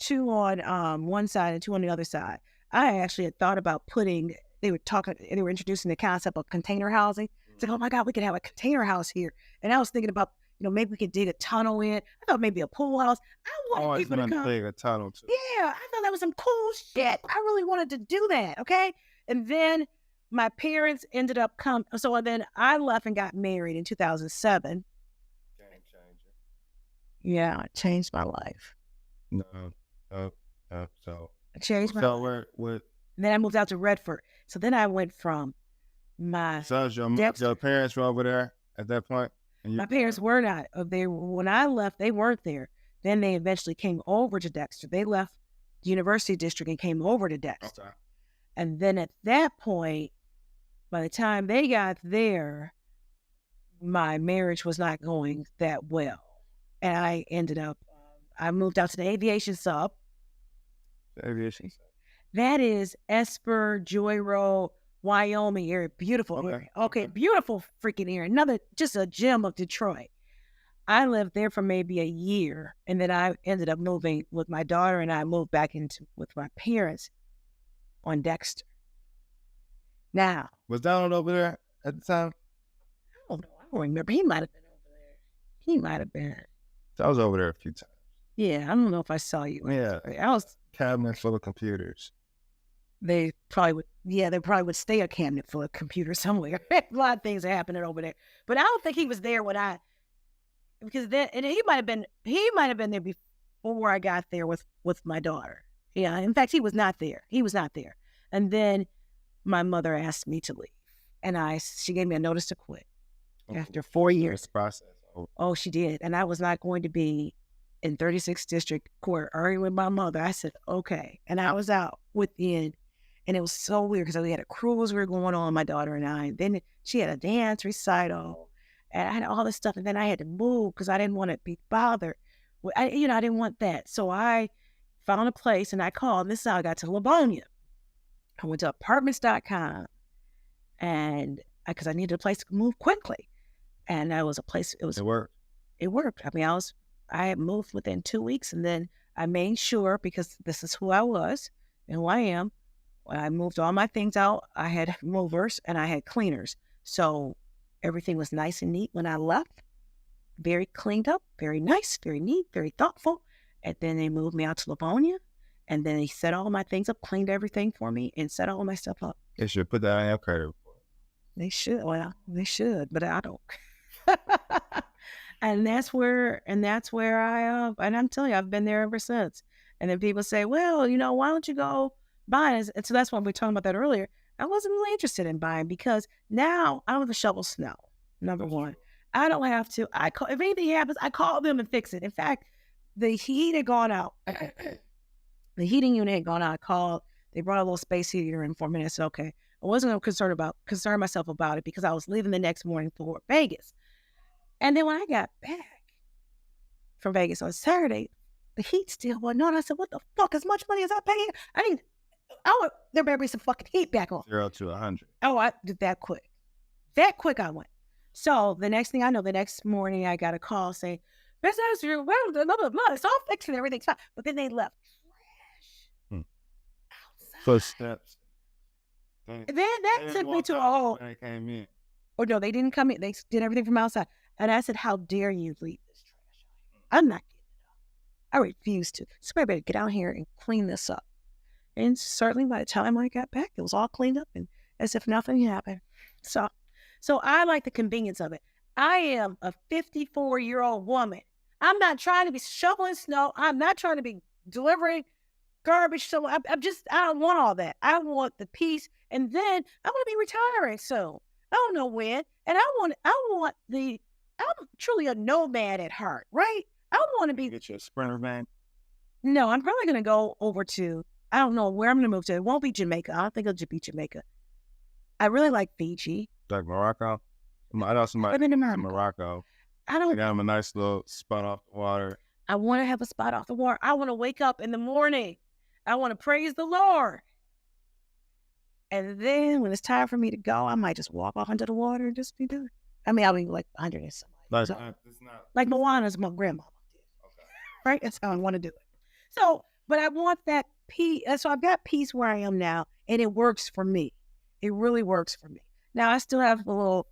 Speaker 1: on one side and 2 on the other side. I actually had thought about they were introducing the concept of container housing. It's like, oh my God, we could have a container house here. And I was thinking about, maybe we could dig a tunnel in. I thought maybe a pool house. I wanted people to come.
Speaker 2: Dig a tunnel too.
Speaker 1: Yeah, I thought that was some cool shit. I really wanted to do that, okay? And then my parents ended up coming. So then I left and got married in 2007.
Speaker 2: Game changer.
Speaker 1: Yeah, it changed my life.
Speaker 2: No. So
Speaker 1: it changed my life.
Speaker 2: And
Speaker 1: then I moved out to Redford. So then I went from my...
Speaker 2: So your parents were over there at that point?
Speaker 1: My parents were not. When I left, they weren't there. Then they eventually came over to Dexter. They left the University District and came over to Dexter. Okay. And then at that point, by the time they got there, my marriage was not going that well. And I ended up, I moved out to the aviation sub.
Speaker 2: The aviation sub.
Speaker 1: That is Esper, Joy Road, Wyoming area. Beautiful area. Okay, beautiful freaking area. Just a gem of Detroit. I lived there for maybe a year, and then I ended up moving with my daughter, and I moved back with my parents on Dexter. Now,
Speaker 2: was Donald over there at the time?
Speaker 1: I don't know. I don't remember. He might have been over there. He might have been.
Speaker 2: I was over there a few times.
Speaker 1: Yeah, I don't know if I saw you.
Speaker 2: Yeah,
Speaker 1: I was
Speaker 2: cabinet full of computers.
Speaker 1: They probably would. Yeah, they probably would stay a cabinet full of computers somewhere. A lot of things are happening over there, but I don't think he was there because he might have been there before I got there with my daughter. Yeah, in fact, he was not there. And then my mother asked me to leave, and she gave me a notice to quit after 4 years.
Speaker 2: Process.
Speaker 1: Oh, she did, and I was not going to be in 36th District Court arguing with my mother. I said okay, and I was out within. And it was so weird because we had a cruise we were going on, my daughter and I. And then she had a dance recital, and I had all this stuff. And then I had to move because I didn't want to be bothered. I didn't want that. So I found a place, and I called. And this is how I got to Livonia. I went to apartments.com, and because I needed a place to move quickly, and that was a place. It
Speaker 2: worked.
Speaker 1: It worked. I mean, I had moved within 2 weeks, and then I made sure, because this is who I was and who I am. When I moved all my things out, I had movers and I had cleaners. So everything was nice and neat when I left. Very cleaned up, very nice, very neat, very thoughtful. And then they moved me out to Livonia. And then they set all my things up, cleaned everything for me, and set all my stuff up.
Speaker 2: They should put that on your credit report.
Speaker 1: They should. Well, they should, but I don't. And that's where and I'm telling you, I've been there ever since. And then people say, well, why don't you go buy? And so that's why we were talking about that earlier. I wasn't really interested in buying because now I don't have to shovel snow. Number one, I don't have to. If anything happens, I call them and fix it. In fact, the heat had gone out. The heating unit had gone out. I called. They brought a little space heater in for me. I said, okay. I wasn't concern myself about it because I was leaving the next morning for Vegas. And then when I got back from Vegas on Saturday, the heat still wasn't on. I said, what the fuck? As much money as I paid? There better be some fucking heat back on.
Speaker 2: 0 to 100.
Speaker 1: Oh, I did that quick. That quick I went. So the next thing I know, the next morning I got a call saying, blah, blah, blah, blah. It's all fixed and everything's fine. But then they left trash outside.
Speaker 2: Footsteps.
Speaker 1: Then that took me to a whole...
Speaker 2: They came in.
Speaker 1: Oh, no, they didn't come in. They did everything from outside. And I said, how dare you leave this trash? I'm not getting it up. I refuse to. Somebody better get out here and clean this up. And certainly by the time I got back, it was all cleaned up and as if nothing happened. So I like the convenience of it. I am a 54-year-old woman. I'm not trying to be shoveling snow. I'm not trying to be delivering garbage. So I don't want all that. I want the peace. And then I want to be retiring soon. I don't know when. And I'm truly a nomad at heart, right? I want to be.
Speaker 2: Get you a Sprinter van.
Speaker 1: No, I'm probably going to go over to, I don't know where I'm going to move to. It won't be Jamaica. I don't think it'll be Jamaica. I really like Fiji.
Speaker 2: Like Morocco? I know somebody
Speaker 1: I've been to
Speaker 2: in Morocco. They got them a nice little spot off the water.
Speaker 1: I want to have a spot off the water. I want to wake up in the morning. I want to praise the Lord. And then when it's time for me to go, I might just walk off into the water and just be done. I mean, I'll be like 100 and something. Like Moana's my grandmama did. Okay. Right? That's how I want to do it. So, but I want that peace. So I've got peace where I am now, and it works for me. It really works for me. Now, I still have a little,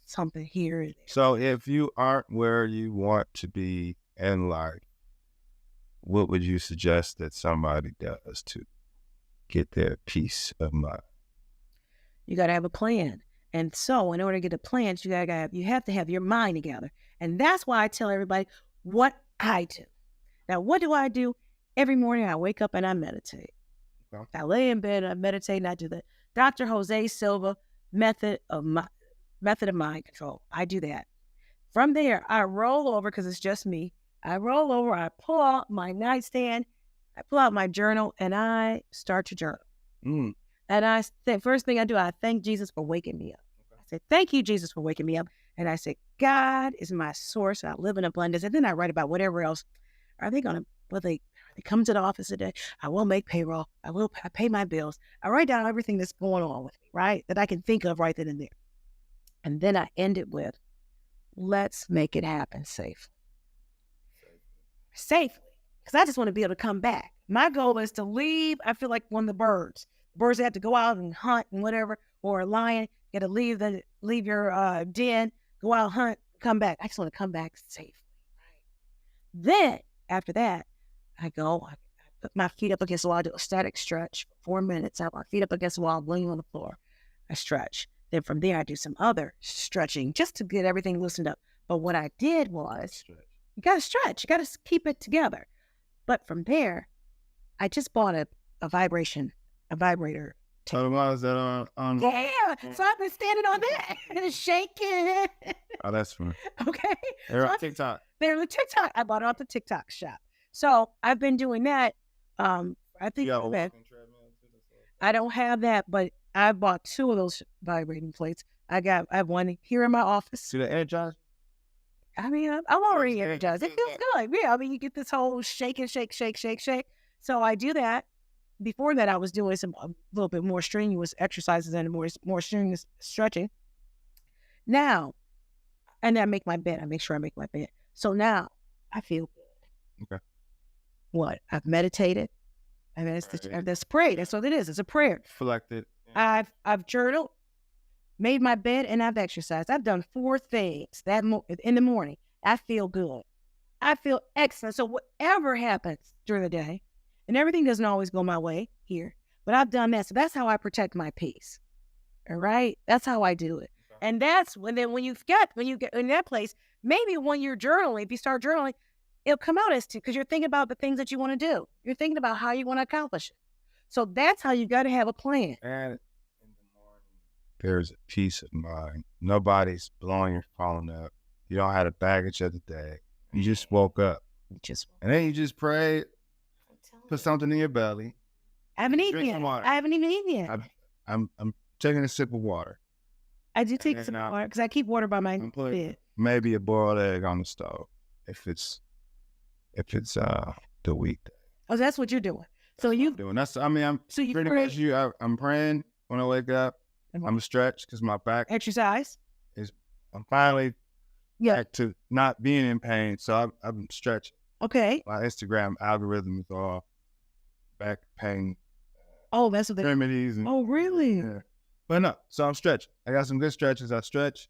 Speaker 1: something here and there.
Speaker 2: So if you aren't where you want to be in life, what would you suggest that somebody does to get their peace of mind?
Speaker 1: You got to have a plan. And so in order to get a plan, you have to have your mind together. And that's why I tell everybody what I do. Now, what do I do? Every morning I wake up and I meditate. Okay. I lay in bed and I meditate, and I do the Dr. Jose Silva method of mind control. I do that. From there, I roll over, because it's just me. I roll over, I pull out my nightstand, I pull out my journal, and I start to journal. And first thing I do, I thank Jesus for waking me up. Okay. I say, thank you, Jesus, for waking me up. And I say, God is my source. I live in abundance. And then I write about whatever else. Are they come to the office today? I will make payroll. I pay my bills. I write down everything that's going on with me, right? That I can think of right then and there. And then I end it with, let's make it happen safely. Safely. Because I just want to be able to come back. My goal is to leave. I feel like one of the birds. Birds have to go out and hunt and whatever, or a lion, you got to leave your den, go out, hunt, come back. I just want to come back safely. Right? Then, after that, I put my feet up against the wall, I do a static stretch for 4 minutes. I have my feet up against the wall, laying on the floor. I stretch. Then from there, I do some other stretching just to get everything loosened up. But what I did was, you got to stretch. You got to keep it together. But from there, I just bought a vibrator.
Speaker 2: Is that on?
Speaker 1: Yeah. So I've been standing on that and shaking.
Speaker 2: Oh, that's fun.
Speaker 1: Okay.
Speaker 2: They're on TikTok.
Speaker 1: They're on TikTok. I bought it off the TikTok shop. So I've been doing that. I think I don't have that, but I bought 2 of those vibrating plates. I have one here in my office.
Speaker 2: Do the energize?
Speaker 1: I mean, I'm already energized. It feels good. Yeah, I mean, you get this whole shake and shake, shake, shake, shake. So I do that. Before that, I was doing a little bit more strenuous exercises and more strenuous stretching. Now, and I make my bed. I make sure I make my bed. So now I feel good.
Speaker 2: Okay.
Speaker 1: What? I've meditated. I mean, that's prayer. That's what it is. It's a prayer.
Speaker 2: Reflected.
Speaker 1: Yeah. I've journaled, made my bed, and I've exercised. I've done 4 things in the morning. I feel good. I feel excellent. So whatever happens during the day, and everything doesn't always go my way here, but I've done that. So that's how I protect my peace. All right? That's how I do it. Okay. And that's when you get in that place, maybe when you're journaling, if you start journaling, it'll come out as because you're thinking about the things that you want to do. You're thinking about how you want to accomplish it. So that's how you got to have a plan.
Speaker 2: And in the morning, there's a peace of mind. Nobody's blowing your phone up. You don't have the baggage of the day. You just woke up. And then you just pray. Put something in your belly.
Speaker 1: I haven't eaten yet. I haven't even eaten yet.
Speaker 2: I'm taking a sip of water.
Speaker 1: I do take a sip of water because I keep water by my bed.
Speaker 2: Maybe a boiled egg on the stove if it's the weekday.
Speaker 1: Oh, that's what you're doing. So I'm
Speaker 2: pretty much you. I'm praying when I wake up. I'm stretched because my back
Speaker 1: exercise.
Speaker 2: I'm finally back to not being in pain, so I'm stretching.
Speaker 1: Okay.
Speaker 2: My Instagram algorithm is all back pain.
Speaker 1: Oh, that's what
Speaker 2: remedies.
Speaker 1: Oh, really?
Speaker 2: Yeah. But no, so I'm stretching. I got some good stretches. I stretch,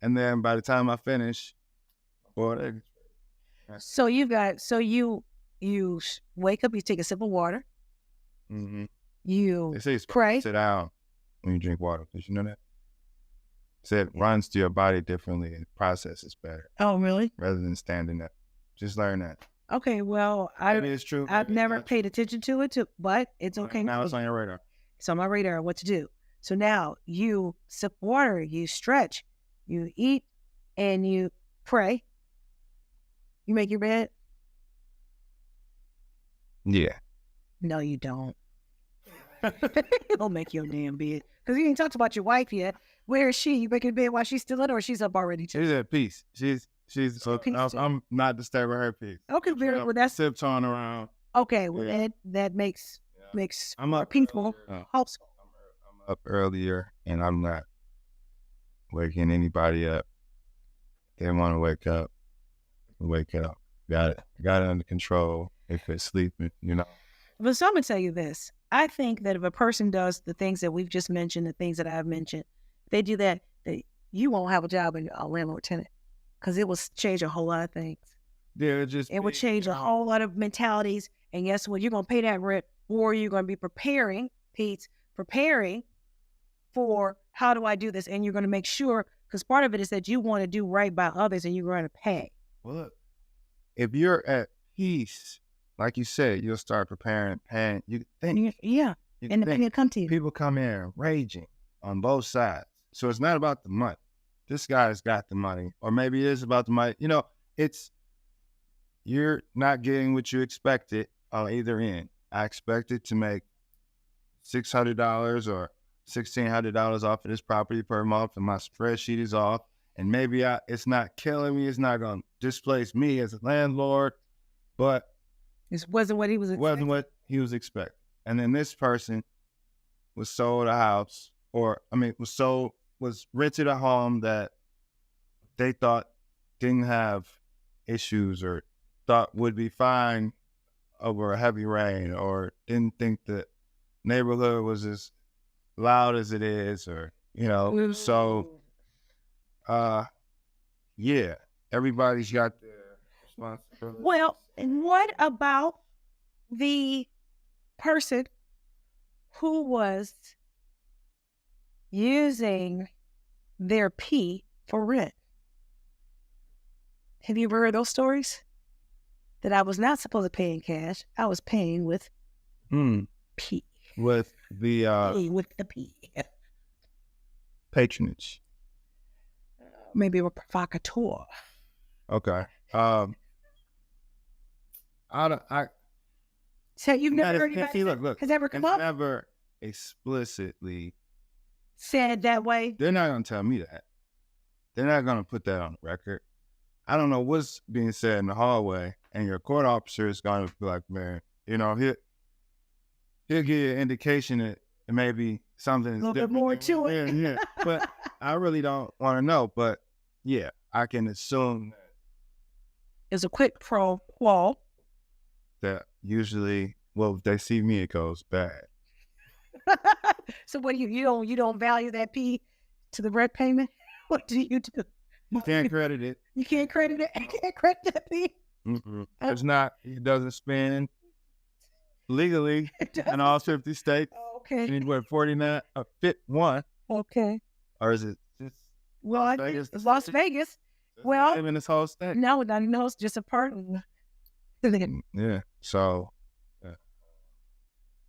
Speaker 2: and then by the time I finish, boy,
Speaker 1: so you wake up, you take a sip of water.
Speaker 2: Mm-hmm.
Speaker 1: You
Speaker 2: they say
Speaker 1: pray.
Speaker 2: Sit down. when you drink water. Did you know that? So it runs to your body differently and processes better
Speaker 1: Oh, really?
Speaker 2: rather than standing up. Just learn that.
Speaker 1: Okay, well,
Speaker 2: Maybe it's true.
Speaker 1: I've
Speaker 2: maybe it's
Speaker 1: never
Speaker 2: not
Speaker 1: paid attention to it, but it's
Speaker 2: true.
Speaker 1: okay.
Speaker 2: Now it's on your radar.
Speaker 1: It's on my radar what to do. So now you sip water, you stretch, you eat, and you pray. You make your bed?
Speaker 2: Yeah.
Speaker 1: No, you don't. You don't make your damn bed. Because you ain't talked about your wife yet. Where is she? You making bed while she's still in, or she's up already too?
Speaker 2: She's at peace. She's
Speaker 1: Peace too.
Speaker 2: I'm not disturbing her peace.
Speaker 1: Okay, very well. That's
Speaker 2: tiptoeing around.
Speaker 1: okay. Well,
Speaker 2: Yeah.
Speaker 1: that makes
Speaker 2: I'm
Speaker 1: a
Speaker 2: up
Speaker 1: peaceful
Speaker 2: earlier.
Speaker 1: household.
Speaker 2: I'm up earlier, and I'm not waking anybody up. They want to wake up. Wake up. Got it under control. If it's sleeping,
Speaker 1: But so I'm gonna tell you this. I think that if a person does the things that we've just mentioned, the things that I've mentioned, they do that, you won't have a job in a landlord tenant, because it will change a whole lot of things.
Speaker 2: Yeah,
Speaker 1: it would change a whole lot of mentalities. And guess what? You're gonna pay that rent, or you're gonna be preparing for how do I do this, and you're gonna make sure, because part of it is that you want to do right by others, and you're going to pay.
Speaker 2: Well, look, if you're at peace, like you said, you'll start preparing, paying. You think,
Speaker 1: yeah, and the people come to you.
Speaker 2: People come in raging on both sides. So it's not about the money. This guy's got the money, or maybe it is about the money. You're not getting what you expected on either end. I expected to make $600 or $1,600 off of this property per month, and my spreadsheet is off. And maybe it's not killing me. It's not going to displace me as a landlord, but
Speaker 1: it wasn't what he was
Speaker 2: expecting. And then this person was sold a house, was rented a home that they thought didn't have issues or thought would be fine over a heavy rain, or didn't think the neighborhood was as loud as it is, or, so, yeah, everybody's got their responsibility.
Speaker 1: Well, and what about the person who was using their P for rent? Have you ever heard those stories? That I was not supposed to pay in cash. I was paying with P.
Speaker 2: With the
Speaker 1: with the P.
Speaker 2: Patronage.
Speaker 1: Maybe a provocateur.
Speaker 2: Okay.
Speaker 1: So you've never heard anybody has ever come up?
Speaker 2: Never explicitly
Speaker 1: said that way.
Speaker 2: They're not going to tell me that. They're not going to put that on the record. I don't know what's being said in the hallway, and your court officer is going to be like, man, he'll give you an indication that maybe something's
Speaker 1: a little bit more to it.
Speaker 2: Yeah. But I really don't want to know. But yeah, I can assume that
Speaker 1: it's a quid pro quo.
Speaker 2: That usually, if they see me, it goes bad.
Speaker 1: So what do you don't value that P to the rent payment? What do you do?
Speaker 2: You can't credit it.
Speaker 1: You can't credit it. You can't credit that P.
Speaker 2: It's not. It doesn't spend legally in all 50 states.
Speaker 1: Okay.
Speaker 2: And what 49 fit one.
Speaker 1: Okay.
Speaker 2: Or is it just?
Speaker 1: Well, I think it's Las Vegas.
Speaker 2: Well, in this whole state.
Speaker 1: No, not even it's just a part of it.
Speaker 2: Yeah. So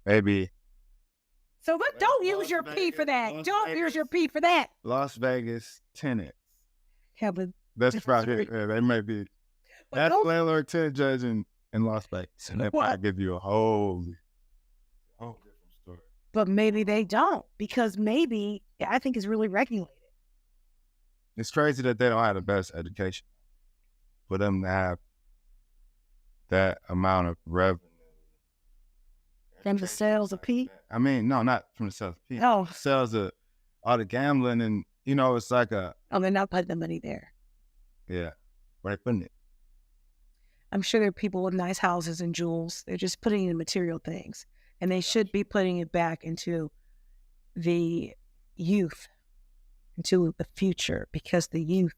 Speaker 2: maybe.
Speaker 1: So don't use your P for that. Don't use your P for that.
Speaker 2: Las Vegas tenants.
Speaker 1: Yeah, but
Speaker 2: that's probably they may be. That's landlord tenant judge in Las Vegas. And that might give you a whole different story.
Speaker 1: But maybe they don't, because maybe I think it's really regulated.
Speaker 2: It's crazy that they don't have the best education for them to have that amount of revenue.
Speaker 1: From the sales of P?
Speaker 2: I mean, no, not from the sales of P.
Speaker 1: Oh.
Speaker 2: Sales of all the gambling, and, it's like
Speaker 1: they're not putting the money there.
Speaker 2: Yeah. Where they putting it?
Speaker 1: I'm sure there are people with nice houses and jewels. They're just putting in material things. And they should be putting it back into the youth, into the future, because the youth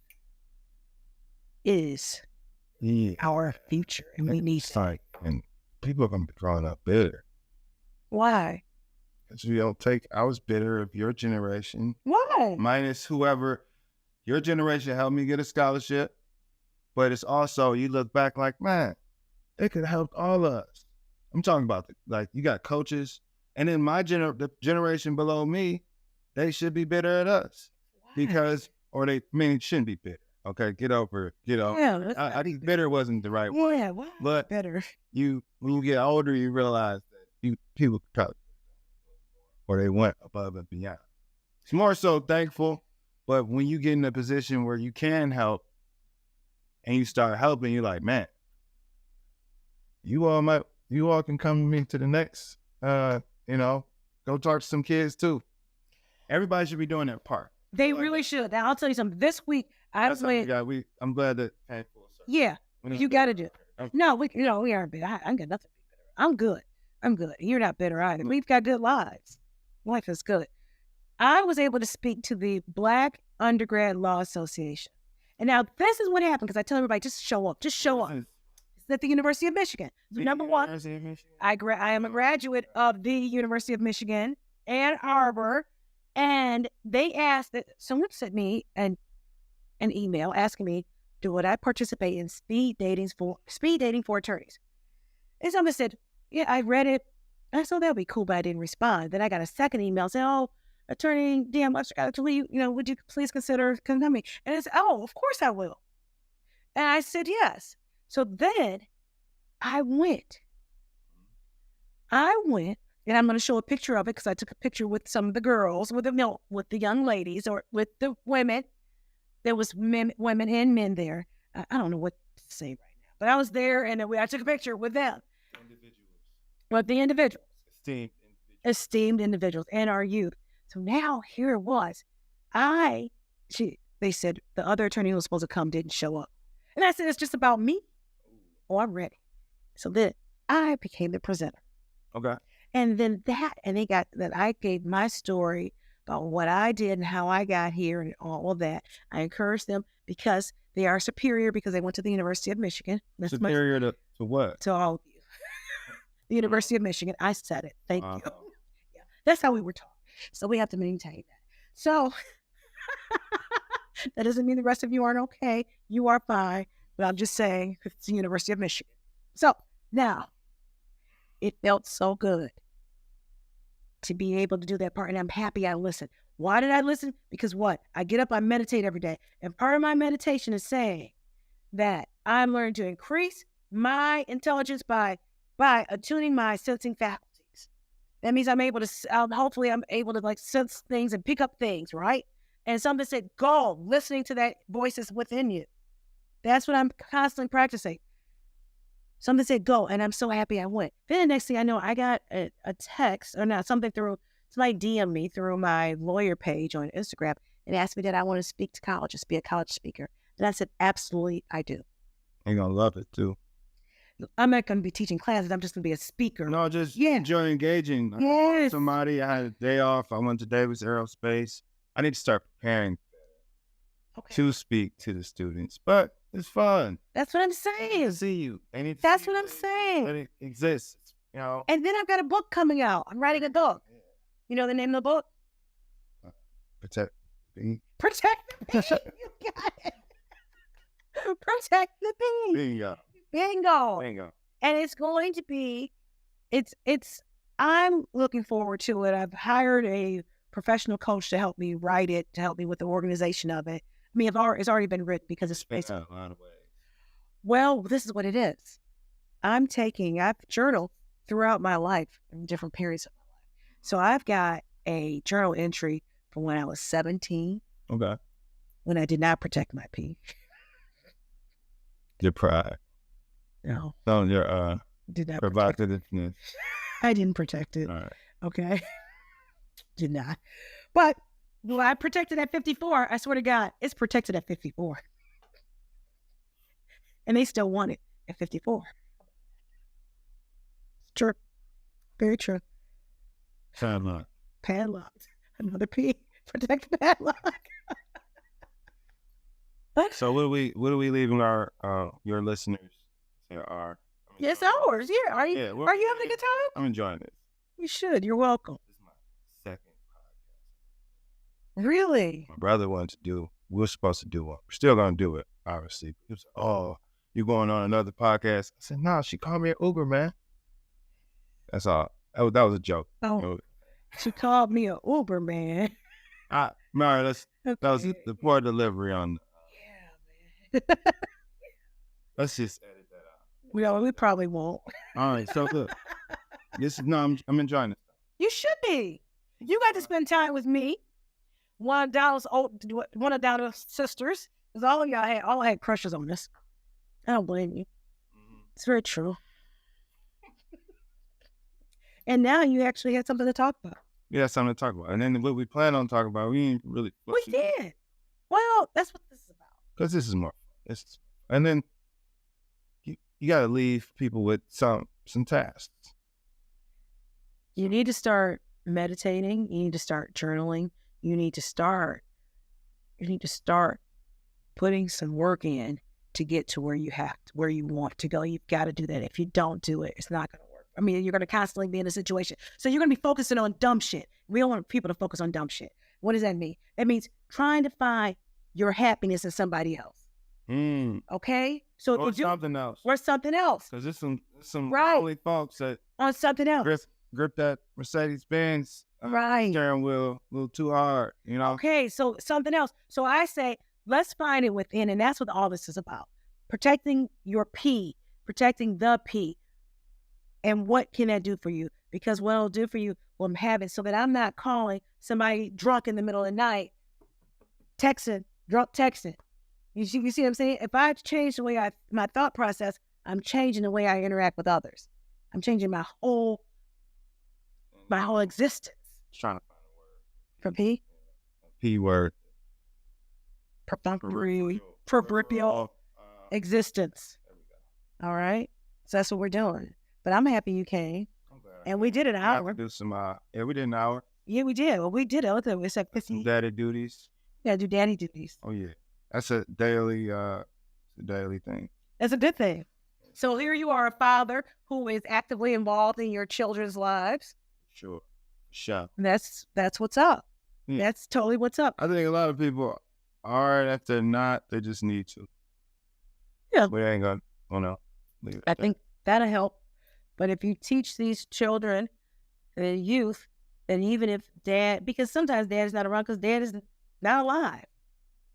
Speaker 1: is our future, and we need
Speaker 2: it. And people are going to be growing up bitter.
Speaker 1: Why?
Speaker 2: You don't take. I was bitter of your generation.
Speaker 1: Why?
Speaker 2: Minus whoever. Your generation helped me get a scholarship, but it's also you look back like, man, they could have helped all of us. I'm talking about like you got coaches, and then the generation below me, they should be bitter at us because, or they shouldn't be bitter. Okay, get over,
Speaker 1: Yeah,
Speaker 2: I think bitter wasn't the right word.
Speaker 1: yeah, why?
Speaker 2: But
Speaker 1: Better.
Speaker 2: when you get older, you realize that people probably, or they went above and beyond. It's more so thankful, but when you get in a position where you can help, and you start helping, you're like, man, you all can come with me to the next, go talk to some kids too. Everybody should be doing their part.
Speaker 1: They really should. Now, I'll tell you something. This week, I'm
Speaker 2: glad that.
Speaker 1: Yeah, you got to do it. No, we aren't bitter. I got nothing to be bitter. I'm good. You're not bitter either. We've got good lives. Life is good. I was able to speak to the Black Undergrad Law Association. And now this is what happened, because I tell everybody, just show up. Just show up. It's at the University of Michigan. So number one, I am a graduate of the University of Michigan, Ann Arbor, and they asked that someone sent me an email asking me, would I participate in speed dating for attorneys? And someone said, yeah, I read it. I thought that would be cool, but I didn't respond. Then I got a second email saying, oh, Attorney Dionne Webster-Cox, would you please consider coming? And I said, oh, of course I will. And I said, yes. So then I went, and I'm going to show a picture of it because I took a picture with some of the girls, with the young ladies, or with the women. There was women and men there. I don't know what to say right now, but I was there, and I took a picture with them. With the individuals. Esteemed individuals and our youth. So now here it was. They said the other attorney who was supposed to come didn't show up. And I said, it's just about me. Oh, I'm ready. So then I became the presenter.
Speaker 2: Okay.
Speaker 1: And then I gave my story about what I did and how I got here and all of that. I encouraged them because they are superior, because they went to the University of Michigan.
Speaker 2: That's superior to what?
Speaker 1: To all of you. The University of Michigan. I said it. Thank you. Yeah, that's how we were taught. So we have to maintain that. So that doesn't mean the rest of you aren't okay. You are fine. But I'm just saying it's the University of Michigan. So now it felt so good to be able to do that part. And I'm happy I listened. Why did I listen? Because I get up, I meditate every day. And part of my meditation is saying that I'm learning to increase my intelligence by attuning my sensing faculties. That means I'm able to, hopefully I'm able to sense things and pick up things, right? And something said, go, listening to that voices within you. That's what I'm constantly practicing. Something said, go, and I'm so happy I went. Then the next thing I know, I got a text, or not, somebing somebody DM'd me through my lawyer page on Instagram and asked me that I want to speak to colleges, be a college speaker. And I said, absolutely, I do.
Speaker 2: You're going to love it too.
Speaker 1: I'm not going to be teaching classes. I'm just going to be a speaker.
Speaker 2: No, just enjoy engaging.
Speaker 1: Yes.
Speaker 2: I had a day off. I went to Davis Aerospace. I need to start preparing to speak to the students, but it's fun.
Speaker 1: That's what I'm saying.
Speaker 2: To see you.
Speaker 1: That's what I'm saying.
Speaker 2: That it exists,
Speaker 1: And then I've got a book coming out. I'm writing a book. You know the name of the book?
Speaker 2: Protect the Bee.
Speaker 1: Protect the Bee. You got it. Protect the Bee. Bingo. And it's going to be, I'm looking forward to it. I've hired a professional coach to help me write it, to help me with the organization of it. I mean, it's already been written because it's based
Speaker 2: a lot of ways.
Speaker 1: Well, this is what it is. I've journaled throughout my life in different periods of my life. So I've got a journal entry from when I was 17.
Speaker 2: Okay.
Speaker 1: When I did not protect my pee.
Speaker 2: Your pride.
Speaker 1: No.
Speaker 2: So your
Speaker 1: did not
Speaker 2: provocativeness.
Speaker 1: I didn't protect it.
Speaker 2: All right.
Speaker 1: Okay. Did not. But when I protected at 54, I swear to God, it's protected at 54. And they still want it at 54. It's true. Very true.
Speaker 2: Padlock.
Speaker 1: Padlocked. Another P. Protect the padlock.
Speaker 2: So what are we leaving our your listeners?
Speaker 1: Yes, ours. Yeah. Are you having a good time?
Speaker 2: I'm enjoying it.
Speaker 1: You should. You're welcome. Really?
Speaker 2: My brother wanted to do. We were supposed to do one. We're still gonna do it, obviously. He was like, "Oh, you going on another podcast?" I said, "No, she called me an Uber, man." That's all. That was a joke.
Speaker 1: Oh, she called me an Uber, man.
Speaker 2: Mary, that was
Speaker 1: Okay.
Speaker 2: the poor delivery on.
Speaker 1: Yeah, man.
Speaker 2: Let's just edit that out.
Speaker 1: Well, we probably won't.
Speaker 2: All right, so look, I'm enjoying it.
Speaker 1: You should be. You got to spend time with me. One of Donna's sisters. Because all had crushes on us. I don't blame you. It's very true. And now you actually had something to talk about.
Speaker 2: Yeah, something to talk about. And then what we plan on talking about, we ain't really.
Speaker 1: We did. Well, that's what this is about.
Speaker 2: Because this is more. And then you got to leave people with some tasks.
Speaker 1: You need to start meditating. You need to start journaling. You need to start putting some work in to get to where you want to go. You've got to do that. If you don't do it, it's not going to work. I mean, you're going to constantly be in a situation. So you're going to be focusing on dumb shit. We don't want people to focus on dumb shit. What does that mean? That means trying to find your happiness in somebody else. Okay? So
Speaker 2: or something else.
Speaker 1: Or something else.
Speaker 2: Because there's some lonely folks that
Speaker 1: on something else.
Speaker 2: Grip that Mercedes-Benz steering wheel a little too hard, you know?
Speaker 1: Okay, so something else. So I say, let's find it within, and that's what all this is about. Protecting your P, protecting the P. And what can that do for you? Because what it'll do for you will have it so that I'm not calling somebody drunk in the middle of the night, drunk texting. You see what I'm saying? If I change the way my thought process, I'm changing the way I interact with others. I'm changing my whole existence.
Speaker 2: Trying to find a word.
Speaker 1: For P?
Speaker 2: P word.
Speaker 1: Peripheral existence.
Speaker 2: There we go.
Speaker 1: All right? So that's what we're doing. But I'm happy you came. And we did an hour.
Speaker 2: Do some, we did an hour.
Speaker 1: Yeah, we did. Well, we did it. It's like 50.
Speaker 2: Daddy duties.
Speaker 1: Yeah, do daddy duties.
Speaker 2: Oh, yeah. That's a daily thing.
Speaker 1: That's a good thing. So here you are, a father who is actively involved in your children's lives.
Speaker 2: Sure.
Speaker 1: That's what's up. Yeah. That's totally what's up.
Speaker 2: I think a lot of people are, if they're not, they just need to.
Speaker 1: Yeah.
Speaker 2: We ain't gonna, leave it.
Speaker 1: I think that'll help. But if you teach these children, the youth, that even if because sometimes dad is not around because dad is not alive.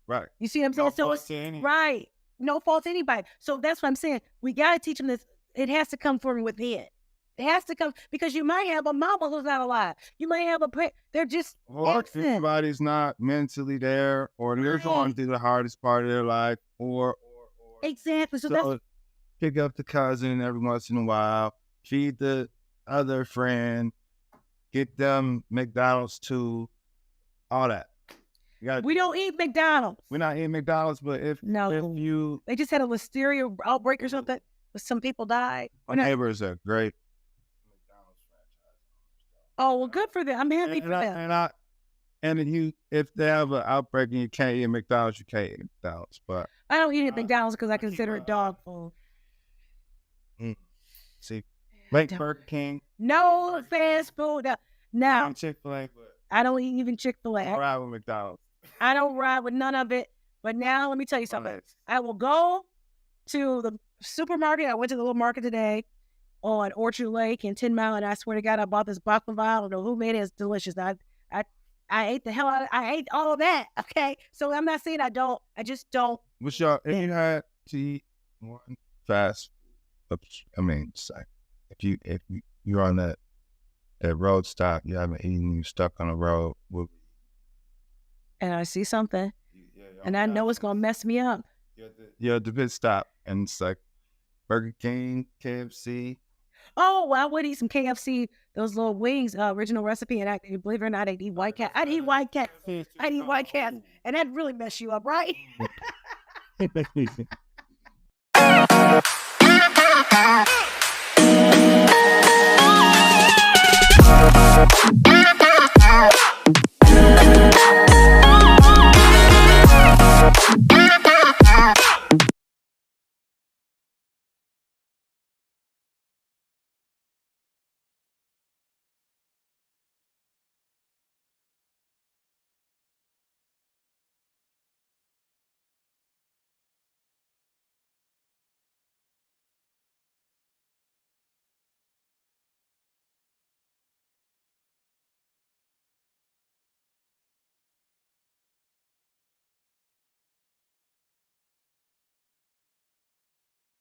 Speaker 2: Right.
Speaker 1: You see what I'm saying? So it's right. No fault to anybody. So that's what I'm saying. We got to teach them this. It has to come from within. It has to come because you might have a mama who's not alive. You might have they're just
Speaker 2: or everybody's not mentally there, or they're going through the hardest part of their life, or
Speaker 1: exactly. So that's
Speaker 2: pick up the cousin every once in a while, feed the other friend, get them McDonald's too, all that.
Speaker 1: We don't eat McDonald's.
Speaker 2: We're not eating McDonald's, but if
Speaker 1: they just had a listeria outbreak or something, some people died.
Speaker 2: My neighbors are great McDonald's franchise.
Speaker 1: Oh well, good for them. I'm happy for them.
Speaker 2: And if they have an outbreak and you can't eat McDonald's, you can't eat McDonald's. But
Speaker 1: I don't eat at McDonald's because I consider it dog food.
Speaker 2: See, like Burger King.
Speaker 1: No fast food. Now
Speaker 2: Chick-fil-A.
Speaker 1: I don't eat even Chick-fil-A.
Speaker 2: I ride with McDonald's.
Speaker 1: I don't ride with none of it. But now let me tell you something. I will go to the supermarket. I went to the little market today on Orchard Lake in 10 Mile, and I swear to God, I bought this baklava. I don't know who made it. It's delicious. I ate the hell out of it. I ate all of that. Okay, so I'm not saying I don't. I just don't.
Speaker 2: What's your? If you had to eat one fast, I mean, if you're on that road stop, you haven't eaten, you're stuck on the road,
Speaker 1: and I see something, and I know it's gonna mess me up.
Speaker 2: You're at the pit stop, and it's like Burger King, KFC.
Speaker 1: Oh, well, I would eat some KFC, those little wings, original recipe, and believe it or not, I'd eat White Cat. I'd eat White Cat, and that'd really mess you up, right?